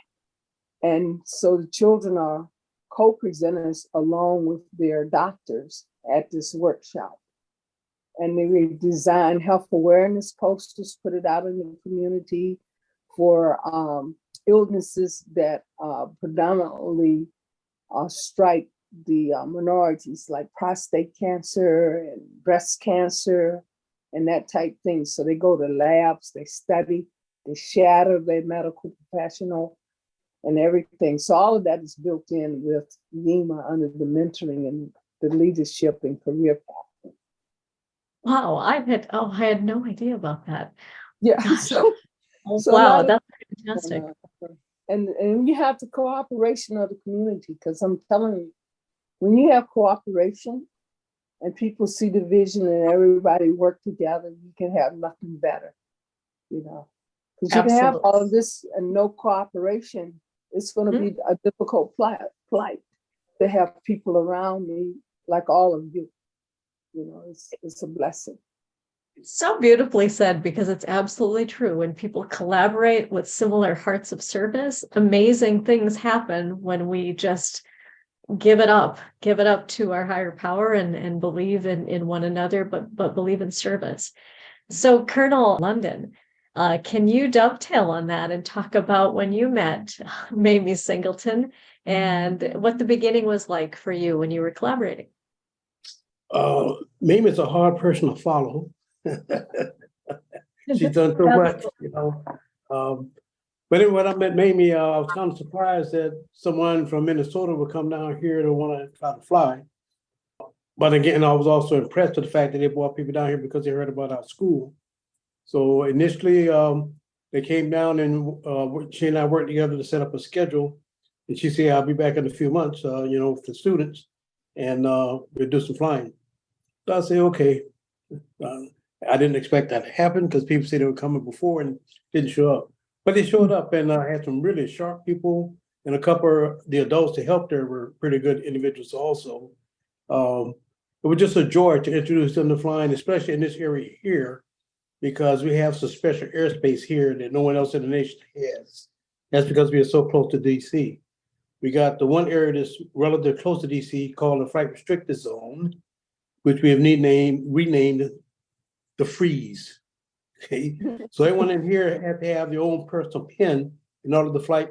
And so the children are co-presenters along with their doctors at this workshop. And they design health awareness posters, put it out in the community for illnesses that predominantly strike the minorities, like prostate cancer and breast cancer and that type thing. So they go to labs, they study, they shadow their medical professional and everything. So all of that is built in with YIMA under the mentoring and the leadership and career path. Wow, I had no idea about that. Yeah. Gosh. So Wow, that's fantastic. And you have the cooperation of the community, because I'm telling you, when you have cooperation and people see the vision and everybody work together, you can have nothing better, because you can have all of this and no cooperation. It's going to be a difficult plight to have people around me like all of you. It's a blessing. So beautifully said, because it's absolutely true. When people collaborate with similar hearts of service, amazing things happen when we just give it up to our higher power and believe in one another, but believe in service. So Colonel London, can you dovetail on that and talk about when you met Mamie Singleton and what the beginning was like for you when you were collaborating? Mamie's a hard person to follow. She's done so much, But anyway, when I met Mamie, I was kind of surprised that someone from Minnesota would come down here to want to try to fly. But again, I was also impressed with the fact that they brought people down here because they heard about our school. So initially, they came down and she and I worked together to set up a schedule. And she said, I'll be back in a few months, with the students, and we'll do some flying. So I said, okay. I didn't expect that to happen because people said they were coming before and didn't show up. But they showed up and had some really sharp people, and a couple of the adults to help there were pretty good individuals also. It was just a joy to introduce them to flying, especially in this area here, because we have some special airspace here that no one else in the nation has. That's because we are so close to DC. We got the one area that's relatively close to DC called the Flight Restricted Zone, which we have renamed the Freeze. Okay, so everyone in here had to have their own personal pin in order to fly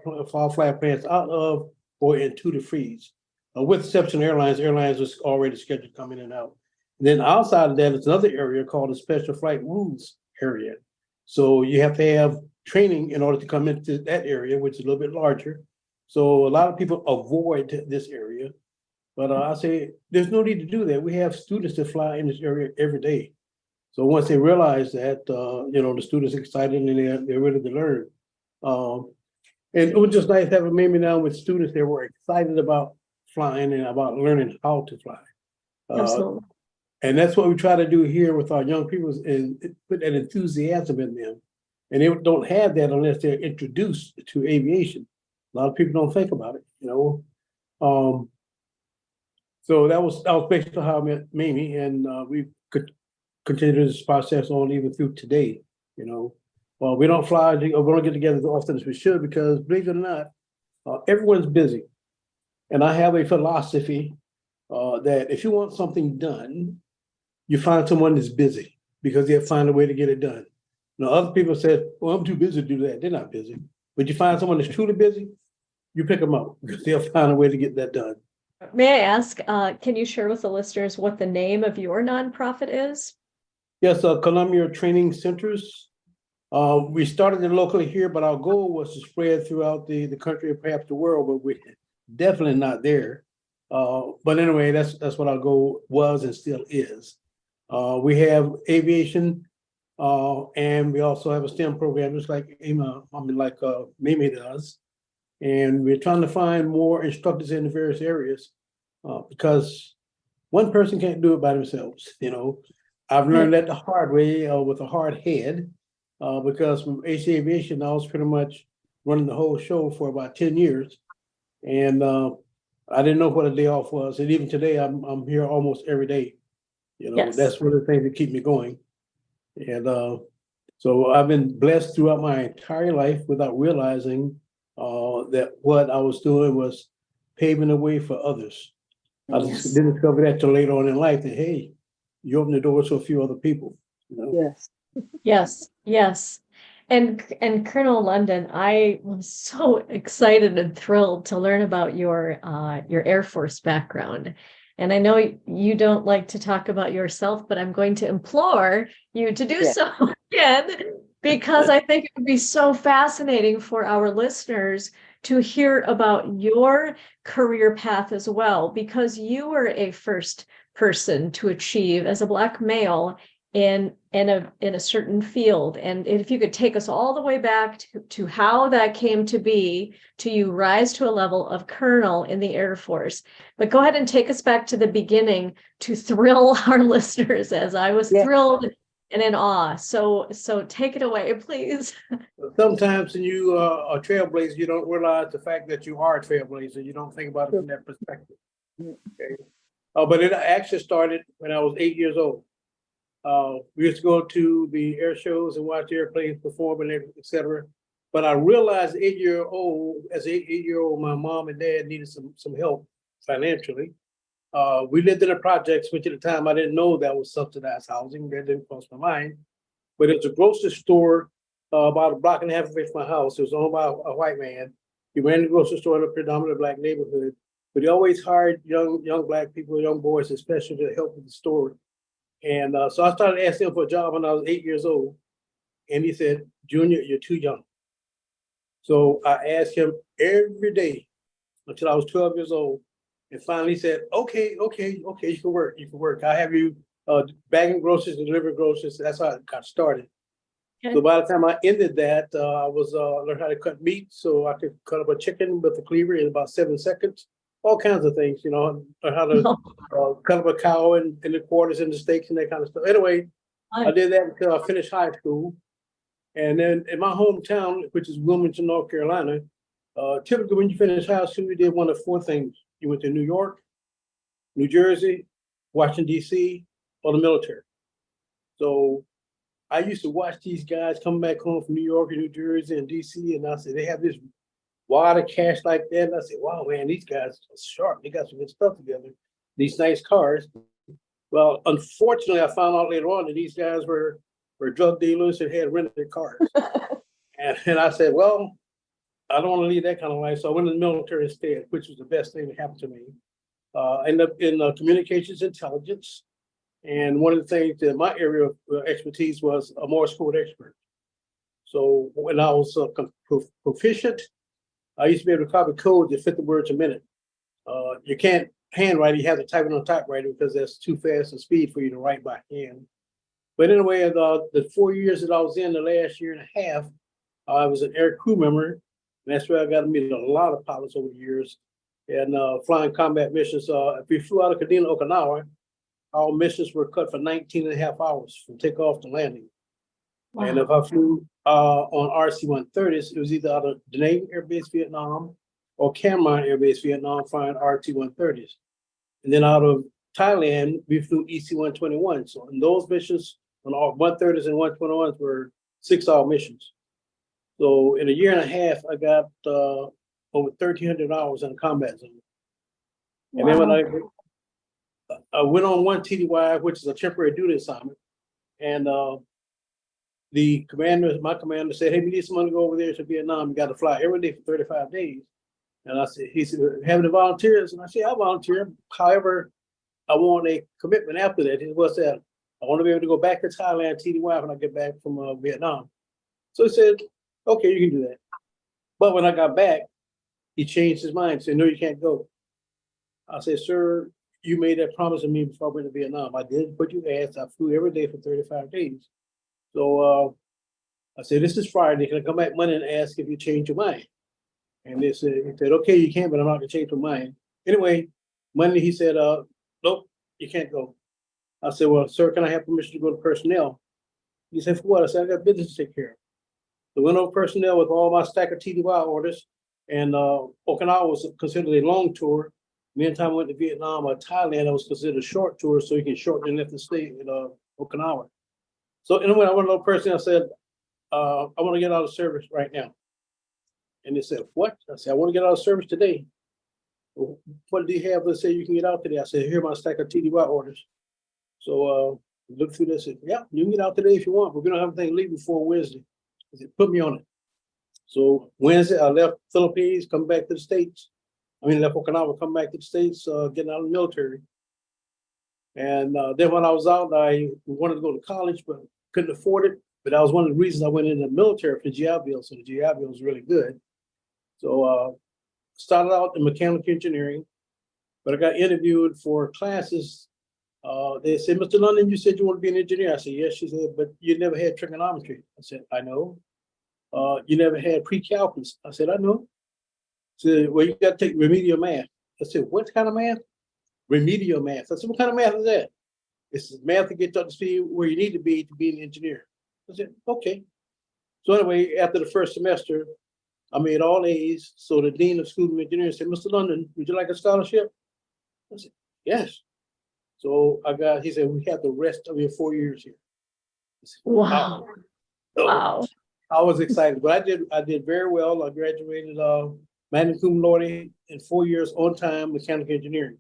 planes out of or into the freeze. With exception of airlines was already scheduled to come in and out. And then outside of that, it's another area called the Special Flight Rules area. So you have to have training in order to come into that area, which is a little bit larger. So a lot of people avoid this area, but I say there's no need to do that. We have students that fly in this area every day. So once they realize that, the students are excited and they're ready to learn. And it was just nice having Mamie down with students that were excited about flying and about learning how to fly. Absolutely. And that's what we try to do here with our young people and put that enthusiasm in them. And they don't have that unless they're introduced to aviation. A lot of people don't think about it, So that was basically how I met Mamie, and we could continue this process on even through today, Well, we don't fly, we don't get together as often as we should because, believe it or not, everyone's busy. And I have a philosophy that if you want something done, you find someone that's busy because they'll find a way to get it done. Other people said, well, I'm too busy to do that. They're not busy. But you find someone that's truly busy, you pick them up because they'll find a way to get that done. May I ask, can you share with the listeners what the name of your nonprofit is? Yes, Columbia Training Centers. We started it locally here, but our goal was to spread throughout the country and perhaps the world, but we're definitely not there. But anyway, that's what our goal was and still is. We have aviation, and we also have a STEM program, just like Mamie does. And we're trying to find more instructors in the various areas because one person can't do it by themselves, I've learned that the hard way with a hard head because from AC Aviation, I was pretty much running the whole show for about 10 years. And I didn't know what a day off was. And even today, I'm here almost every day. Yes. That's one of the things that keep me going. And so I've been blessed throughout my entire life without realizing that what I was doing was paving the way for others. I just didn't discover that till later on in life that, hey, you open the doors to a few other people. Yes. And Colonel London, I was so excited and thrilled to learn about your Air Force background. And I know you don't like to talk about yourself, but I'm going to implore you to do so again, because I think it would be so fascinating for our listeners to hear about your career path as well, because you were a first person to achieve as a Black male in a certain field. And if you could take us all the way back to how that came to be, to you rise to a level of colonel in the Air Force. But go ahead and take us back to the beginning to thrill our listeners, as I was thrilled and in awe. So take it away, please. Sometimes when you are a trailblazer, you don't realize the fact that you are a trailblazer. You don't think about it from that perspective. Okay. But it actually started when I was 8 years old. We used to go to the air shows and watch airplanes perform and et cetera. But I realized as an eight-year-old, my mom and dad needed some help financially. We lived in a projects, which at the time I didn't know that was subsidized housing. That didn't cross my mind. But it was a grocery store about a block and a half away from my house. It was owned by a white man. He ran the grocery store in a predominantly Black neighborhood. But he always hired young Black people, young boys especially, to help with the store. And so I started asking him for a job when I was 8 years old. And he said, Junior, you're too young. So I asked him every day until I was 12 years old. And finally he said, okay, you can work. I'll have you bagging groceries and delivering groceries. That's how I got started. Okay. So by the time I ended that, I learned how to cut meat. So I could cut up a chicken with a cleaver in about 7 seconds. All kinds of things, learn how to cut up a cow in the quarters and the steaks and that kind of stuff. Anyway, I did that until I finished high school. And then in my hometown, which is Wilmington, North Carolina, typically when you finish high school, you did one of four things. You went to New York, New Jersey, Washington, D.C., or the military. So I used to watch these guys come back home from New York and New Jersey and D.C., and I said, they have this wad of cash like that. And I said, wow, man, these guys are sharp. They got some good stuff together. These nice cars. Well, unfortunately, I found out later on that these guys were drug dealers and had rented cars. and I said, well, I don't want to lead that kind of life. So I went in the military instead, which was the best thing that happened to me. I ended up in communications intelligence. And one of the things that my area of expertise was a Morse code expert. So when I was proficient, I used to be able to copy code that 50 words a minute. You can't handwrite, you have to type it on a typewriter because that's too fast a speed for you to write by hand. But anyway, the 4 years that I was in, the last year and a half, I was an air crew member. And that's where I got to meet a lot of pilots over the years and flying combat missions. If we flew out of Kadena, Okinawa, our missions were cut for 19 and a half hours from takeoff to landing. Wow. And if I flew on RC-130s, it was either out of Danang Air Base, Vietnam, or Cam Ranh Air Base, Vietnam, flying RT-130s. And then out of Thailand, we flew EC-121. So in those missions, on all 130s and 121s were 6-hour missions. So in a year and a half, I got over 1,300 hours in a combat zone. And then when I went on one TDY, which is a temporary duty assignment, and the commander, my commander said, hey, we need someone to go over there to Vietnam. You got to fly every day for 35 days. And I said, he said, having the volunteers? And I said, I volunteer. However, I want a commitment after that. He said, what's that? I want to be able to go back to Thailand, TDY, when I get back from Vietnam. So he said, okay, you can do that. But when I got back, he changed his mind, said, no, you can't go. I said, sir, you made that promise to me before I went to Vietnam. I did what you asked. I flew every day for 35 days. So I said, this is Friday. Can I come back Monday and ask if you change your mind? And he said, okay, you can, but I'm not going to change my mind. Anyway, Monday he said, nope, you can't go. I said, well, sir, can I have permission to go to personnel? He said, for what? I said, I got business to take care of. So I went over personnel with all my stack of TDY orders, and Okinawa was considered a long tour. Meantime, I went to Vietnam or Thailand, it was considered a short tour, so you can shorten and left and stay in Okinawa. So anyway, I went over personnel, I said, I want to get out of service right now. And they said, what? I said, I want to get out of service today. Well, what do you have to say you can get out today? I said, here are my stack of TDY orders. So look through this. Said, yeah, you can get out today if you want, but we don't have anything to leave before Wednesday. I said, put me on it. So Wednesday, I left Philippines, come back to the States. Left Okinawa, come back to the States, getting out of the military. And then when I was out, I wanted to go to college, but couldn't afford it. But that was one of the reasons I went into the military for the GI Bill. So the GI Bill was really good. So started out in mechanical engineering, but I got interviewed for classes. They said, Mr. London, you said you want to be an engineer. I said, yes. She said, but you never had trigonometry. I said, I know. You never had pre-calculus. I said, I know. She said, well, you got to take remedial math. I said, what kind of math? Remedial math. I said, what kind of math is that? It's math to get you up to speed where you need to be an engineer. I said, okay. So anyway, after the first semester, I made all A's. So the dean of school of engineering said, Mr. London, would you like a scholarship? I said, yes. So he said, we have the rest of your 4 years here. Said, wow. So wow. I was excited, but I did very well. I graduated magna cum laude in 4 years on time, mechanical engineering.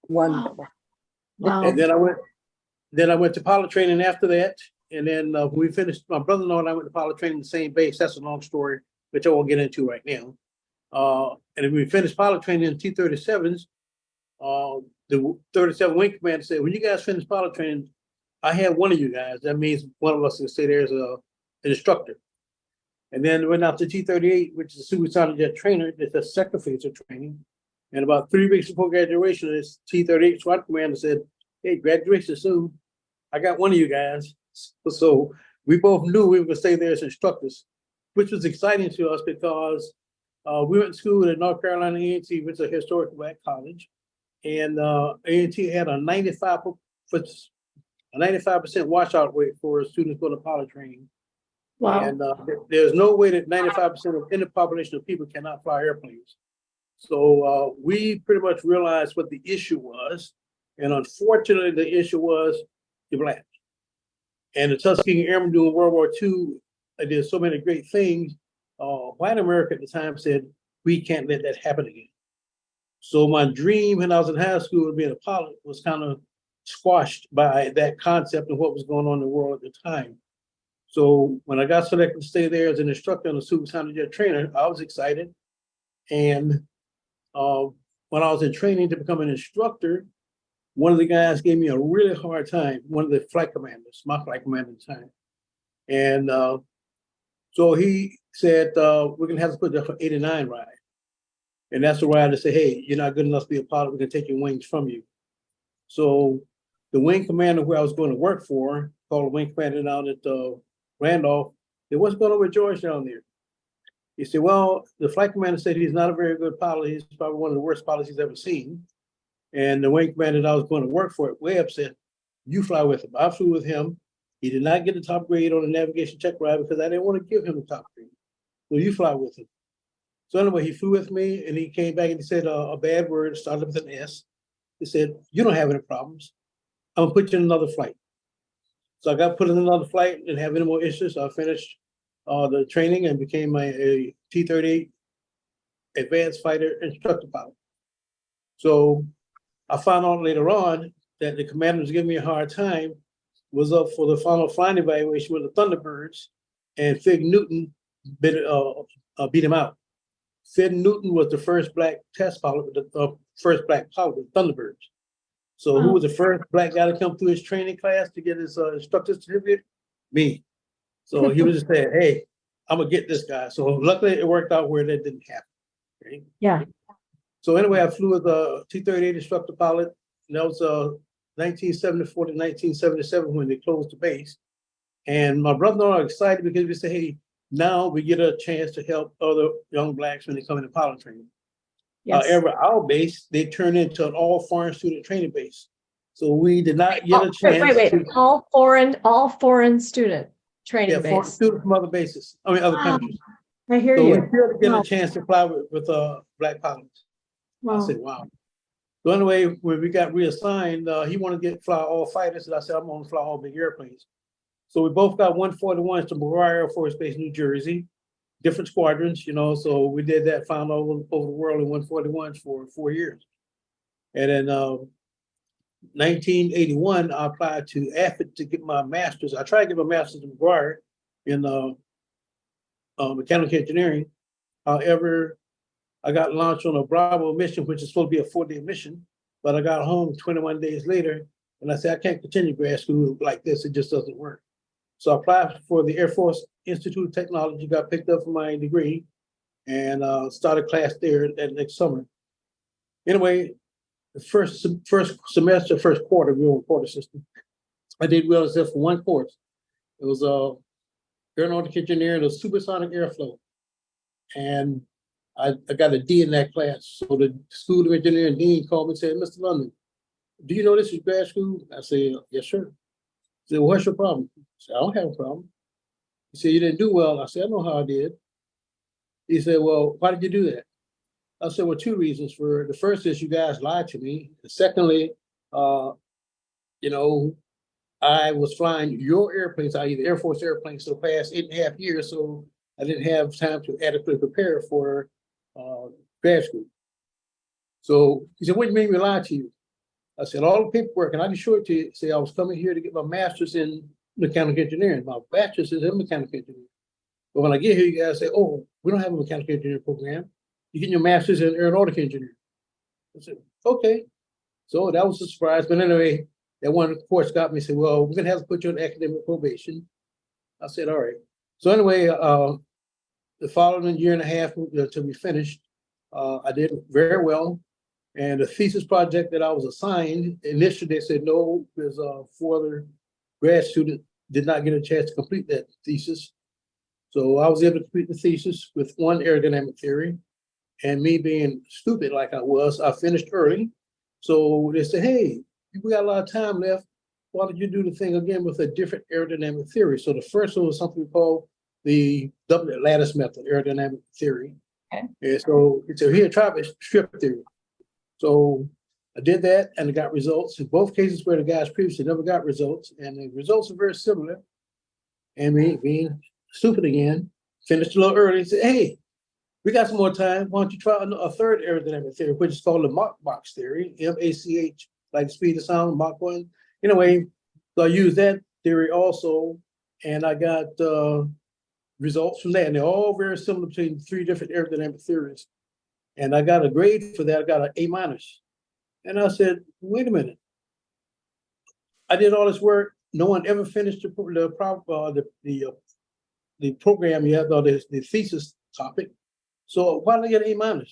Wonderful. Wow. And then I went to pilot training after that. And then when we finished, my brother-in-law and I went to pilot training in the same base. That's a long story, which I won't get into right now. And then we finished pilot training in T-37s. The 37 Wing Commander said, when you guys finish pilot training, I have one of you guys. That means one of us can stay there as an instructor. And then went out to T-38, which is a supersonic jet trainer. It's a sector phaser training. And about 3 weeks before graduation, this T-38 SWAT commander said, hey, graduation soon. I got one of you guys. So we both knew we were going to stay there as instructors, which was exciting to us because we went to school at North Carolina A&T, which is a historic black college. And A&T had a 95% washout rate for students going to pilot training. Wow. And there's no way that 95% of any population of people cannot fly airplanes. So we pretty much realized what the issue was. And unfortunately, the issue was the blacks. And the Tuskegee Airmen during World War II did so many great things. White America at the time said, we can't let that happen again. So my dream when I was in high school of being a pilot was kind of squashed by that concept of what was going on in the world at the time. So when I got selected to stay there as an instructor and a supersonic jet trainer, I was excited. And when I was in training to become an instructor, one of the guys gave me a really hard time, one of the flight commanders, my flight commander at the time. And so he said, we're going to have to put that for 89 ride. And that's the ride to say, hey, you're not good enough to be a pilot. We're going to take your wings from you. So the wing commander where I was going to work for, called the wing commander down at Randolph, they what's going on with George down there? He said, well, the flight commander said he's not a very good pilot. He's probably one of the worst pilots he's ever seen. And the wing commander that I was going to work for at Webb said, you fly with him. I flew with him. He did not get the top grade on the navigation check ride because I didn't want to give him the top grade. So you fly with him. So anyway, he flew with me and he came back and he said a bad word, started with an S. He said, you don't have any problems. I'm gonna put you in another flight. So I got put in another flight and didn't have any more issues. So I finished the training and became a T-38 advanced fighter instructor pilot. So I found out later on that the commander was giving me a hard time, was up for the final flying evaluation with the Thunderbirds, and Fig Newton beat him out. Fig Newton was the first black test pilot, the first black pilot with Thunderbirds. So who was the first black guy to come through his training class to get his instructor certificate? Me. So he was just saying, hey, I'm gonna get this guy. So luckily it worked out where that didn't happen. Right? Yeah. So anyway, I flew with a T-38 instructor pilot, and that was 1974 to 1977 when they closed the base. And my brother and I are excited because we say, hey, now we get a chance to help other young blacks when they come into pilot training. Yes. However, our base, they turned into an all foreign student training base. So we did not get a chance. Wait. All foreign student training base. Foreign students from other bases, other countries. I hear So you. we still get a chance to fly with black pilots. Wow. I said, wow. So anyway, when we got reassigned, he wanted to fly all fighters, and I said, I'm going to fly all big airplanes. So we both got 141s to McGuire Air Force Base, New Jersey, different squadrons, so we did that, found over the world in 141s for 4 years. And then 1981, I applied to AFIT to get my master's. I tried to get my master's in McGuire in mechanical engineering. However, I got launched on a Bravo mission, which is supposed to be a 4-day mission, but I got home 21 days later, and I said, I can't continue grad school like this. It just doesn't work. So I applied for the Air Force Institute of Technology, got picked up for my degree, and started class there that next summer. Anyway, the first semester, first quarter, we were on quarter system. I did well except for one course. It was aeronautic engineering of supersonic airflow. And I got a D in that class. So the School of Engineering dean called me and said, Mr. London, do you know this is grad school? I said, yes, sir. He said, well, what's your problem? I said, I don't have a problem. He said, you didn't do well. I said, I know how I did. He said, well, why did you do that? I said, well, 2 reasons. For the first is you guys lied to me. And secondly, I was flying your airplanes, i.e. the Air Force airplanes, for the past 8.5 years. So I didn't have time to adequately prepare for grad school. So he said, what do you mean we lied to you? I said, all the paperwork, and I can show it to you, say I was coming here to get my master's in mechanical engineering. My bachelor's is in mechanical engineering. But when I get here, you guys say, oh, we don't have a mechanical engineering program. You get your master's in aeronautic engineering. I said, okay. So that was a surprise. But anyway, that one course got me and said, well, we're going to have to put you on academic probation. I said, all right. So anyway, the following year and a half until we finished, I did very well. And the thesis project that I was assigned, initially they said no, because 4 other grad students did not get a chance to complete that thesis. So I was able to complete the thesis with 1 aerodynamic theory. And me being stupid like I was, I finished early. So they said, hey, we got a lot of time left. Why don't you do the thing again with a different aerodynamic theory? So the first one was something we call the double lattice method, aerodynamic theory. Okay. And so here, try strip theory. So I did that and I got results in both cases where the guys previously never got results, and the results are very similar. And me being stupid again, finished a little early, said, hey, we got some more time. Why don't you try a third aerodynamic theory, which is called the Mach box theory, MACH, like the speed of sound, Mach 1. Anyway, so I used that theory also, and I got results from that. And they're all very similar between 3 different aerodynamic theories. And I got a grade for that. I got an A-. And I said, wait a minute. I did all this work. No one ever finished the program yet, or the thesis topic. So why did I get A-?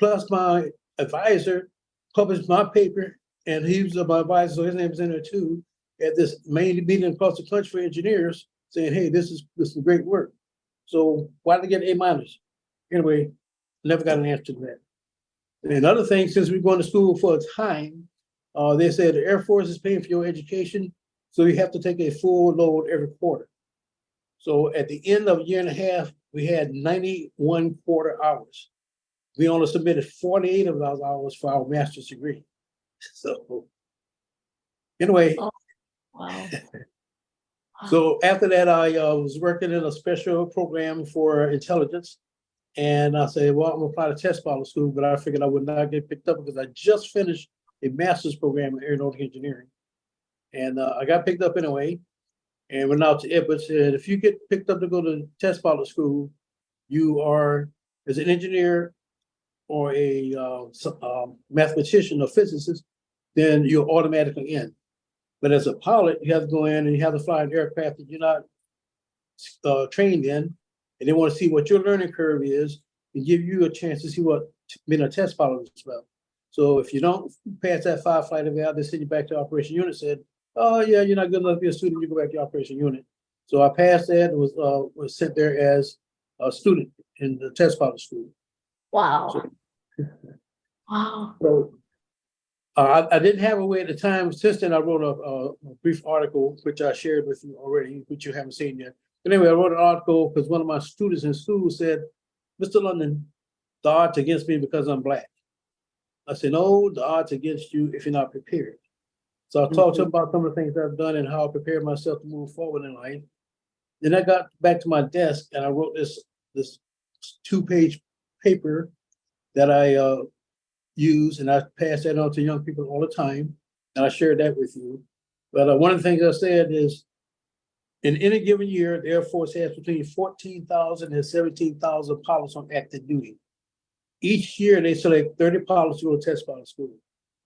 Plus my advisor published my paper, and he was my advisor, so his name is in there too, at this main meeting across the country for engineers, saying, hey, this is great work. So why did I get A-? Anyway, never got an answer to that. And another thing, since we're going to school for a time, they said the Air Force is paying for your education, so you have to take a full load every quarter. So at the end of a year and a half, we had 91 quarter hours. We only submitted 48 of those hours for our master's degree. So anyway. Oh, wow. So after that, I was working in a special program for intelligence. And I said, well, I'm gonna apply to test pilot school, but I figured I would not get picked up because I just finished a master's program in aeronautic engineering. And I got picked up anyway. And went out to it, but said, if you get picked up to go to test pilot school, you are, as an engineer or a mathematician or physicist, then you're automatically in. But as a pilot, you have to go in and you have to fly an aircraft that you're not trained in, and they want to see what your learning curve is and give you a chance to see what being a test pilot is about. So if you don't pass that 5 flight eval, they send you back to operation unit, said, oh yeah, you're not good enough to be a student, you go back to your operation unit. So I passed that and was sent there as a student in the test pilot school. Wow. Wow. So I didn't have a way at the time. Since then, I wrote a brief article, which I shared with you already, which you haven't seen yet. But anyway, I wrote an article because one of my students in school said, Mr. London, the odds against me because I'm Black. I said, no, the odds against you if you're not prepared. So I talked to him about some of the things I've done and how I prepared myself to move forward in life. Then I got back to my desk and I wrote this 2-page paper that I use, and I pass that on to young people all the time, and I shared that with you. But one of the things I said is, in any given year, the Air Force has between 14,000 and 17,000 pilots on active duty. Each year, they select 30 pilots to go to test pilot school.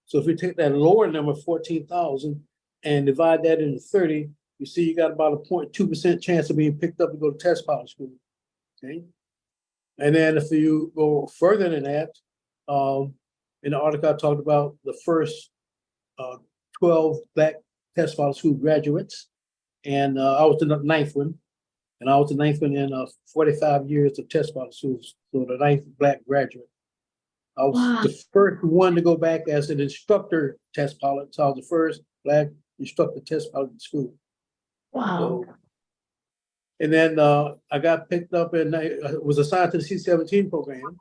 So if we take that lower number, 14,000, and divide that into 30, you see you got about a 0.2% chance of being picked up to go to test pilot school. Okay. And then if you go further than that, in the article I talked about the first 12 Black test pilot school graduates, and I was the 9th one, and I was the 9th one in 45 years of test pilot schools, so the 9th Black graduate. I was the first one to go back as an instructor test pilot, so I was the first Black instructor test pilot in school. Wow. So, and then I got picked up and I was assigned to the C-17 program.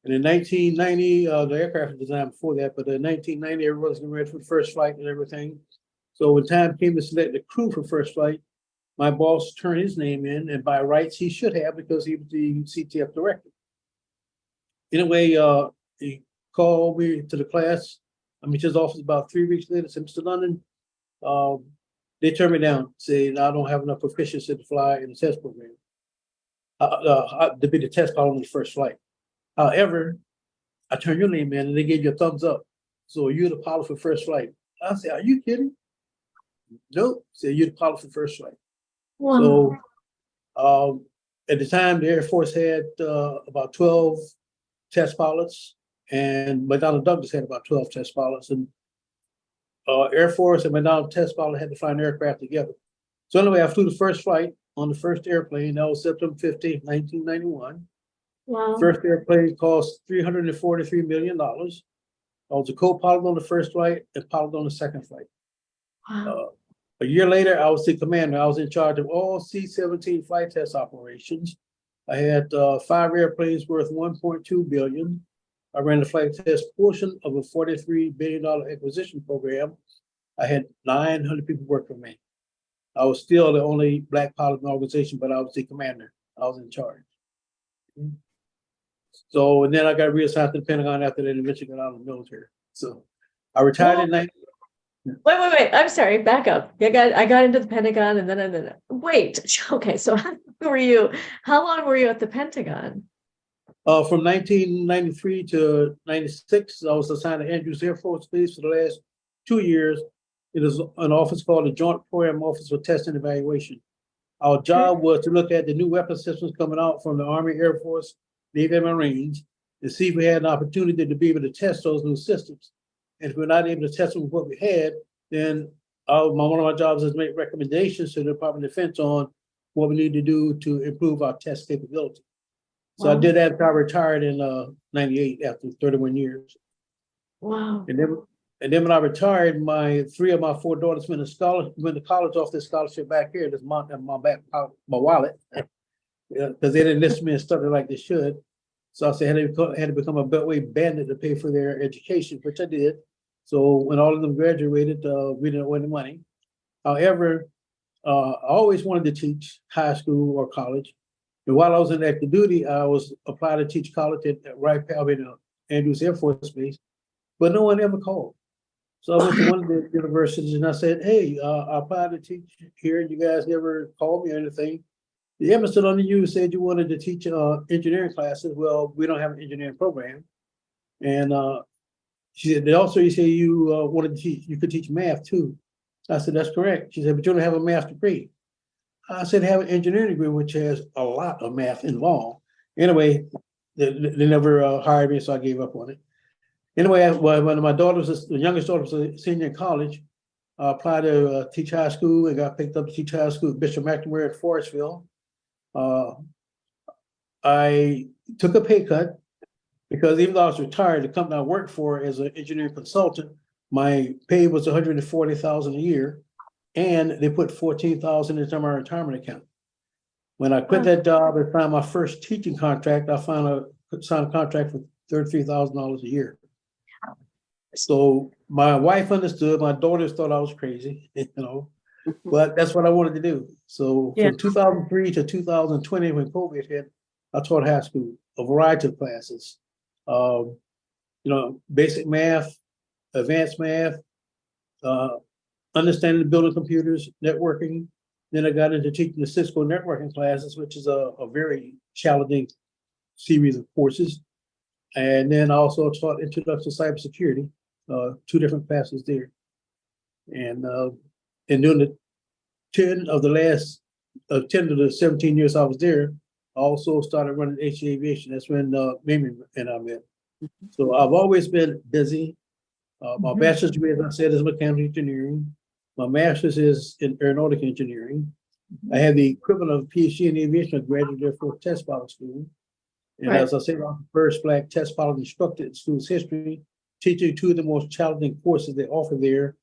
And in 1990, the aircraft was designed before that, but in 1990, everyone was getting ready for the first flight and everything. So when time came to select the crew for first flight, my boss turned his name in, and by rights, he should have because he was the CTF director. Anyway, he called me to the class. I mean, to his office about 3 weeks later, said, Mr. London, they turned me down, saying I don't have enough proficiency to fly in the test program, to be the test pilot on the first flight. However, I turned your name in and they gave you a thumbs up. So you're the pilot for first flight. I said, are you kidding? Nope. Said you're the pilot for first flight. Wow. So at the time, the Air Force had about 12 test pilots, and McDonnell Douglas had about 12 test pilots. And Air Force and McDonnell test pilot had to fly an aircraft together. So anyway, I flew the first flight on the first airplane. That was September 15th, 1991. Wow. First airplane cost $343 million. I was a co-pilot on the first flight and pilot on the second flight. Wow. A year later, I was the commander. I was in charge of all C-17 flight test operations. I had 5 airplanes worth $1.2 billion. I ran the flight test portion of a $43 billion acquisition program. I had 900 people work for me. I was still the only Black pilot in the organization, but I was the commander. I was in charge. So, and then I got reassigned to the Pentagon after that, eventually got out of the military. So I retired in 19. Wait. I'm sorry. Back up. I got into the Pentagon and then wait. Okay. So how long were you at the Pentagon? From 1993 to 96, I was assigned to Andrews Air Force Base for the last 2 years. It is an office called the Joint Program Office for Test and Evaluation. Our job was to look at the new weapon systems coming out from the Army, Air Force, Navy, and Marines, and see if we had an opportunity to be able to test those new systems. And if we're not able to test them with what we had, then one of my jobs is to make recommendations to the Department of Defense on what we need to do to improve our test capability. So I did that after I retired in 98 after 31 years. Wow. And then when I retired, 3 of my 4 daughters went to college off this scholarship back here. This my wallet, because they didn't list me and study like they should. So I said I had to become a Beltway bandit to pay for their education, which I did. So when all of them graduated, we didn't owe any money. However, I always wanted to teach high school or college. And while I was in active duty, I was applied to teach college at Andrews Air Force Base, but no one ever called. So I went to one of the universities and I said, hey, I applied to teach here and you guys never called me or anything. The embassy on you said you wanted to teach engineering classes. Well, we don't have an engineering program. And she said, you say you wanted to teach, you could teach math too. I said, that's correct. She said, but you don't have a math degree. I said, I have an engineering degree, which has a lot of math involved. Anyway, they never hired me, so I gave up on it. Anyway, when my the youngest daughter was a senior in college, I applied to teach high school and got picked up to teach high school at Bishop McNamara at Forestville. I took a pay cut because even though I was retired, the company I worked for as an engineering consultant, my pay was $140,000 a year, and they put $14,000 into my retirement account. When I quit that job and found my first teaching contract, I signed a contract for $33,000 a year. So my wife understood. My daughters thought I was crazy, but that's what I wanted to do. So from 2003 to 2020, when COVID hit, I taught high school, a variety of classes. Basic math, advanced math, understanding building computers, networking. Then I got into teaching the Cisco networking classes, which is a very challenging series of courses. And then I also taught introduction to cybersecurity, 2 different classes there. And during the 10 of the 17 years I was there, I also started running Aviation. That's when Mamie and I met. So I've always been busy. My bachelor's degree, as I said, is mechanical engineering. My master's is in aeronautic engineering. I have the equivalent of a PhD in aviation. I graduated there for test pilot school. And as I said, I'm the first Black test pilot instructor in school's history, teaching 2 of the most challenging courses they offer there,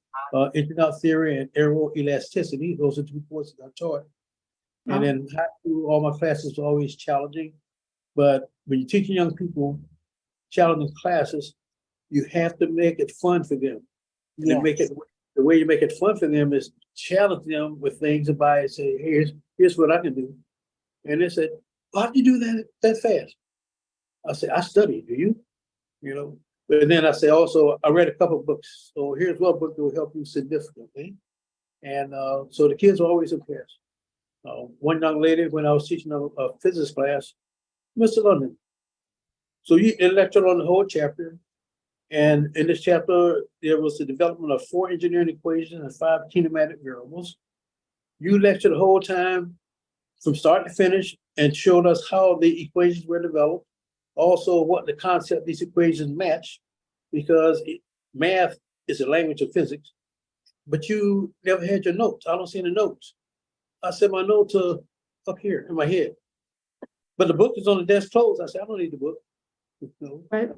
introduction theory and aeroelasticity. Those are 2 courses I taught. And then high school, all my classes were always challenging. But when you're teaching young people challenging classes, you have to make it fun for them. Yes. The way you make it fun for them is challenge them with things about it. Say, here's what I can do. And they said, how'd you do that fast? I said, I studied, do you? But then I say also, I read a couple of books. So here's one book that will help you significantly. And so the kids were always impressed. One young lady, when I was teaching a physics class, Mr. London. So you lectured on the whole chapter. And in this chapter, there was the development of 4 engineering equations and 5 kinematic variables. You lectured the whole time from start to finish and showed us how the equations were developed. Also, what the concept these equations match, because math is a language of physics, but you never had your notes. I don't see any notes. I said, my notes are up here in my head, but the book is on the desk closed. I said, I don't need the book. Right.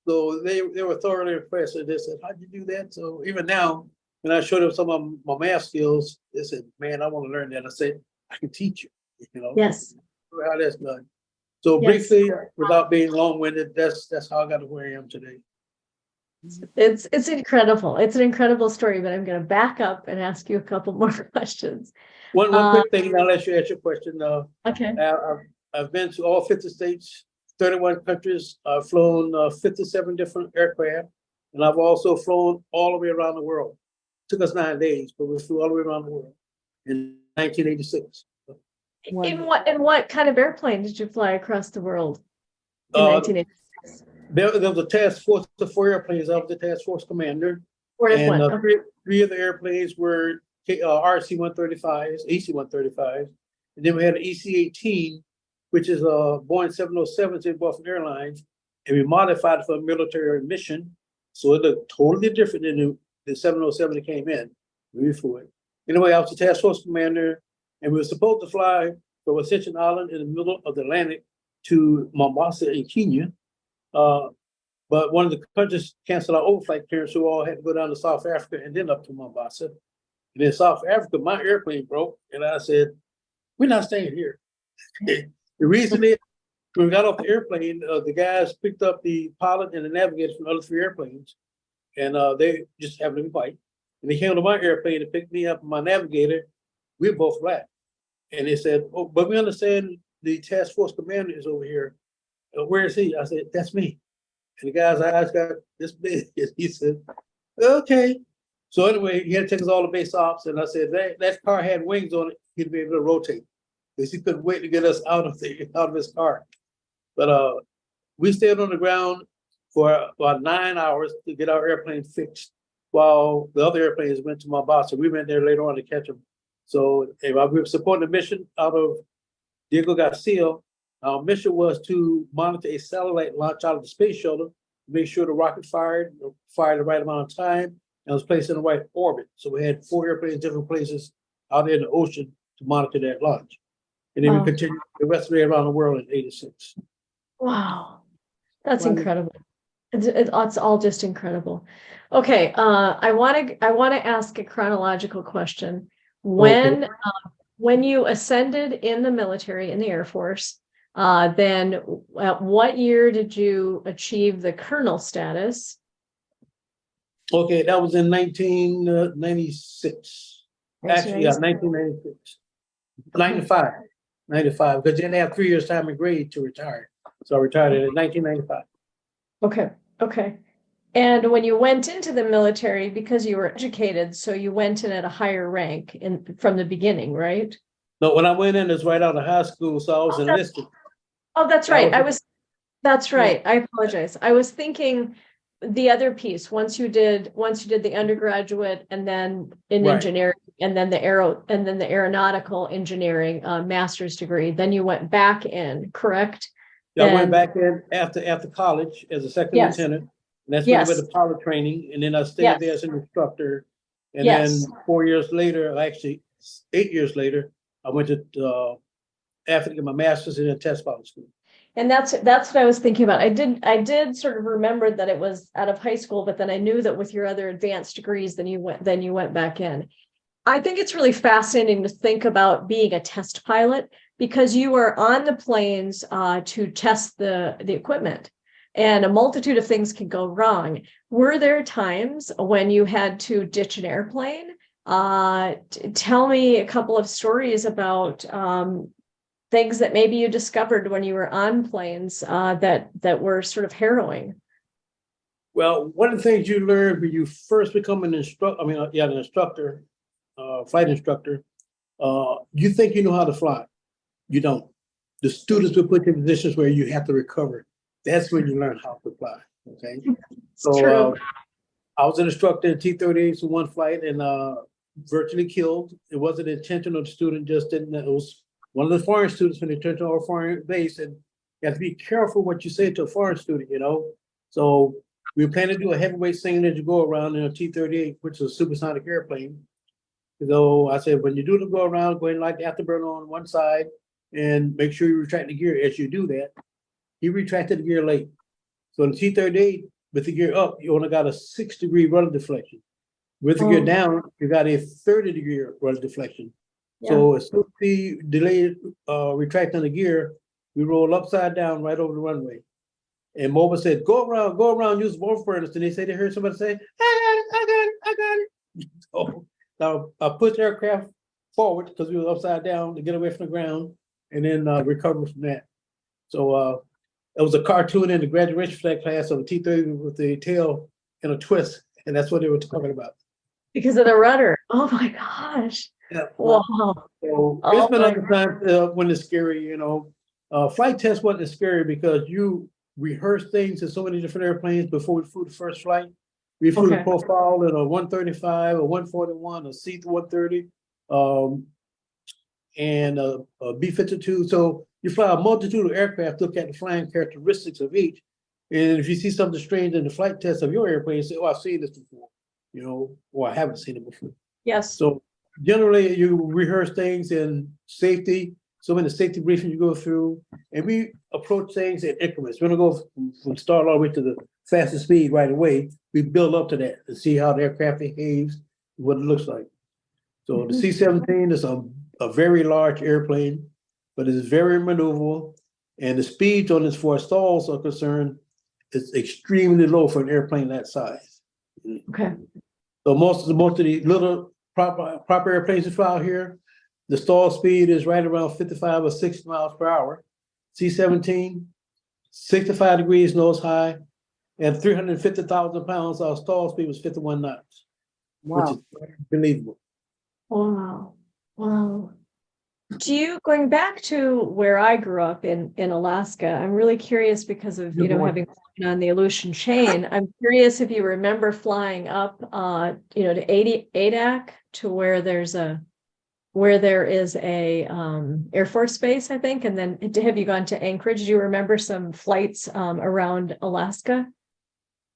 So they were thoroughly impressed. And they said, how'd you do that? So even now, when I showed them some of my math skills, they said, "Man, I want to learn that." I said, "I can teach you." You know, Yes. how that's done. So Yes. briefly, without being long-winded, that's how I got to where I am today. It's incredible. It's an incredible story, but I'm going to back up and ask you a couple more questions. One quick thing, and I'll let you ask your question. Okay. I've been to all 50 states, 31 countries. I've flown 57 different aircraft, and I've also flown all the way around the world. It took us 9 days, but we flew all the way around the world in 1986. In what kind of airplane did you fly across the world in 1986? There was a task force of 4 airplanes. I was the task force commander. And Three of the airplanes were RC-135s, AC-135s. And then we had an EC-18, which is a Boeing 707 in Boston Airlines. And we modified it for a military mission. So it looked totally different than the 707 that came in. We flew it. Anyway, I was the task force commander, and we were supposed to fly from Ascension Island in the middle of the Atlantic to Mombasa in Kenya. But one of the countries canceled our overflight clearance, so we all had to go down to South Africa and then up to Mombasa. And in South Africa, my airplane broke, and I said, "We're not staying here." The reason is, when we got off the airplane, the guys picked up the pilot and the navigator from the other 3 airplanes, and they just happened to be white. And they came to my airplane and picked me up and my navigator. We were both black. And they said, "Oh, but we understand the task force commander is over here. Where is he?" I said, "That's me." And the guy's eyes got this big. And he said, "Okay." So anyway, he had to take us all to base ops. And I said, that car had wings on it. He'd be able to rotate, because he couldn't wait to get us out of his car. But we stayed on the ground for about 9 hours to get our airplane fixed, while the other airplanes went to Mombasa. We went there later on to catch them. So anyway, we were supporting a mission out of Diego Garcia. Our mission was to monitor a satellite launch out of the space shuttle to make sure the rocket fired the right amount of time, and was placed in the right orbit. So we had 4 airplanes, different places out in the ocean to monitor that launch. And then we continued the rest of the way around the world in 86. Wow. That's incredible. It's all just incredible. Okay. I want to ask a chronological question. When you ascended in the military, in the Air Force, then at what year did you achieve the colonel status? Okay, that was in 1996. Actually, yeah, 1996. 95, because then they have 3 years time and grade to retire. So I retired in 1995. Okay. And when you went into the military, because you were educated, so you went in at a higher rank from the beginning, right? No, when I went in, it was right out of high school, so I was enlisted. That's right. That's right. I apologize. I was thinking the other piece, once you did the undergraduate and then in engineering and then the aeronautical engineering master's degree, then you went back in, correct? Yeah, I went back in after college as a second lieutenant. And that's when I went to pilot training, and then I stayed there as an instructor. And then 4 years later, actually 8 years later, I went to Africa to get my master's in a test pilot school. And that's what I was thinking about. I did sort of remember that it was out of high school, but then I knew that with your other advanced degrees, then you went back in. I think it's really fascinating to think about being a test pilot, because you are on the planes to test the equipment, and a multitude of things can go wrong. Were there times when you had to ditch an airplane? Tell me a couple of stories about things that maybe you discovered when you were on planes that were sort of harrowing. Well, one of the things you learn when you first become an instructor, flight instructor, you think you know how to fly. You don't. The students will put you in positions where you have to recover. That's when you learn how to fly. Okay. So I was an instructor in T-38 for one flight and virtually killed. It wasn't intentional. The student just didn't. It was one of the foreign students from the intentional or foreign base, and you have to be careful what you say to a foreign student, you know. So we were planning to do a heavyweight single engine go around in a T-38, which is a supersonic airplane. So I said, when you do the go around, go ahead and light the afterburner on one side and make sure you retract the gear. As you do that, he retracted the gear late. So in the T-38, with the gear up, you only got a 6-degree rudder deflection. With the gear down, you got a 30-degree rudder deflection. So as soon as we delayed retracting the gear, we roll upside down right over the runway. And Mobile said, go around, use both furnace. And they said they heard somebody say, I got it. So now I pushed the aircraft forward because we were upside down to get away from the ground and then recover from that. So it was a cartoon in the graduation flag class of a T-30 with the tail in a twist. And that's what they were talking about. Because of the rudder. Oh my gosh. Yeah. Wow. So it's been other times when it's scary, you know. Flight test wasn't scary because you rehearse things in so many different airplanes before we flew the first flight. We flew the profile in a 135, a 141, a C-130, and a B-52. So you fly a multitude of aircraft, look at the flying characteristics of each. And if you see something strange in the flight test of your airplane, you say, oh, I've seen this before, you know, or I haven't seen it before. Yes. So generally you rehearse things in safety. So in the safety briefing you go through, and we approach things in increments. We don't go from start all the way to the fastest speed right away. We build up to that to see how the aircraft behaves, what it looks like. So the C-17 is a very large airplane, but it is very maneuverable. And the speeds on this, for stalls are concerned, is extremely low for an airplane that size. Okay. So most of the little proper airplanes that fly out here, the stall speed is right around 55 or 60 miles per hour. C-17, 65 degrees nose high, and 350,000 pounds. Our stall speed was 51 knots, which is unbelievable. Wow. Wow. Going back to where I grew up in Alaska, I'm really curious because of, having flown on the Aleutian chain. I'm curious if you remember flying up, to Adak to where there is a Air Force base, I think. And then have you gone to Anchorage? Do you remember some flights around Alaska?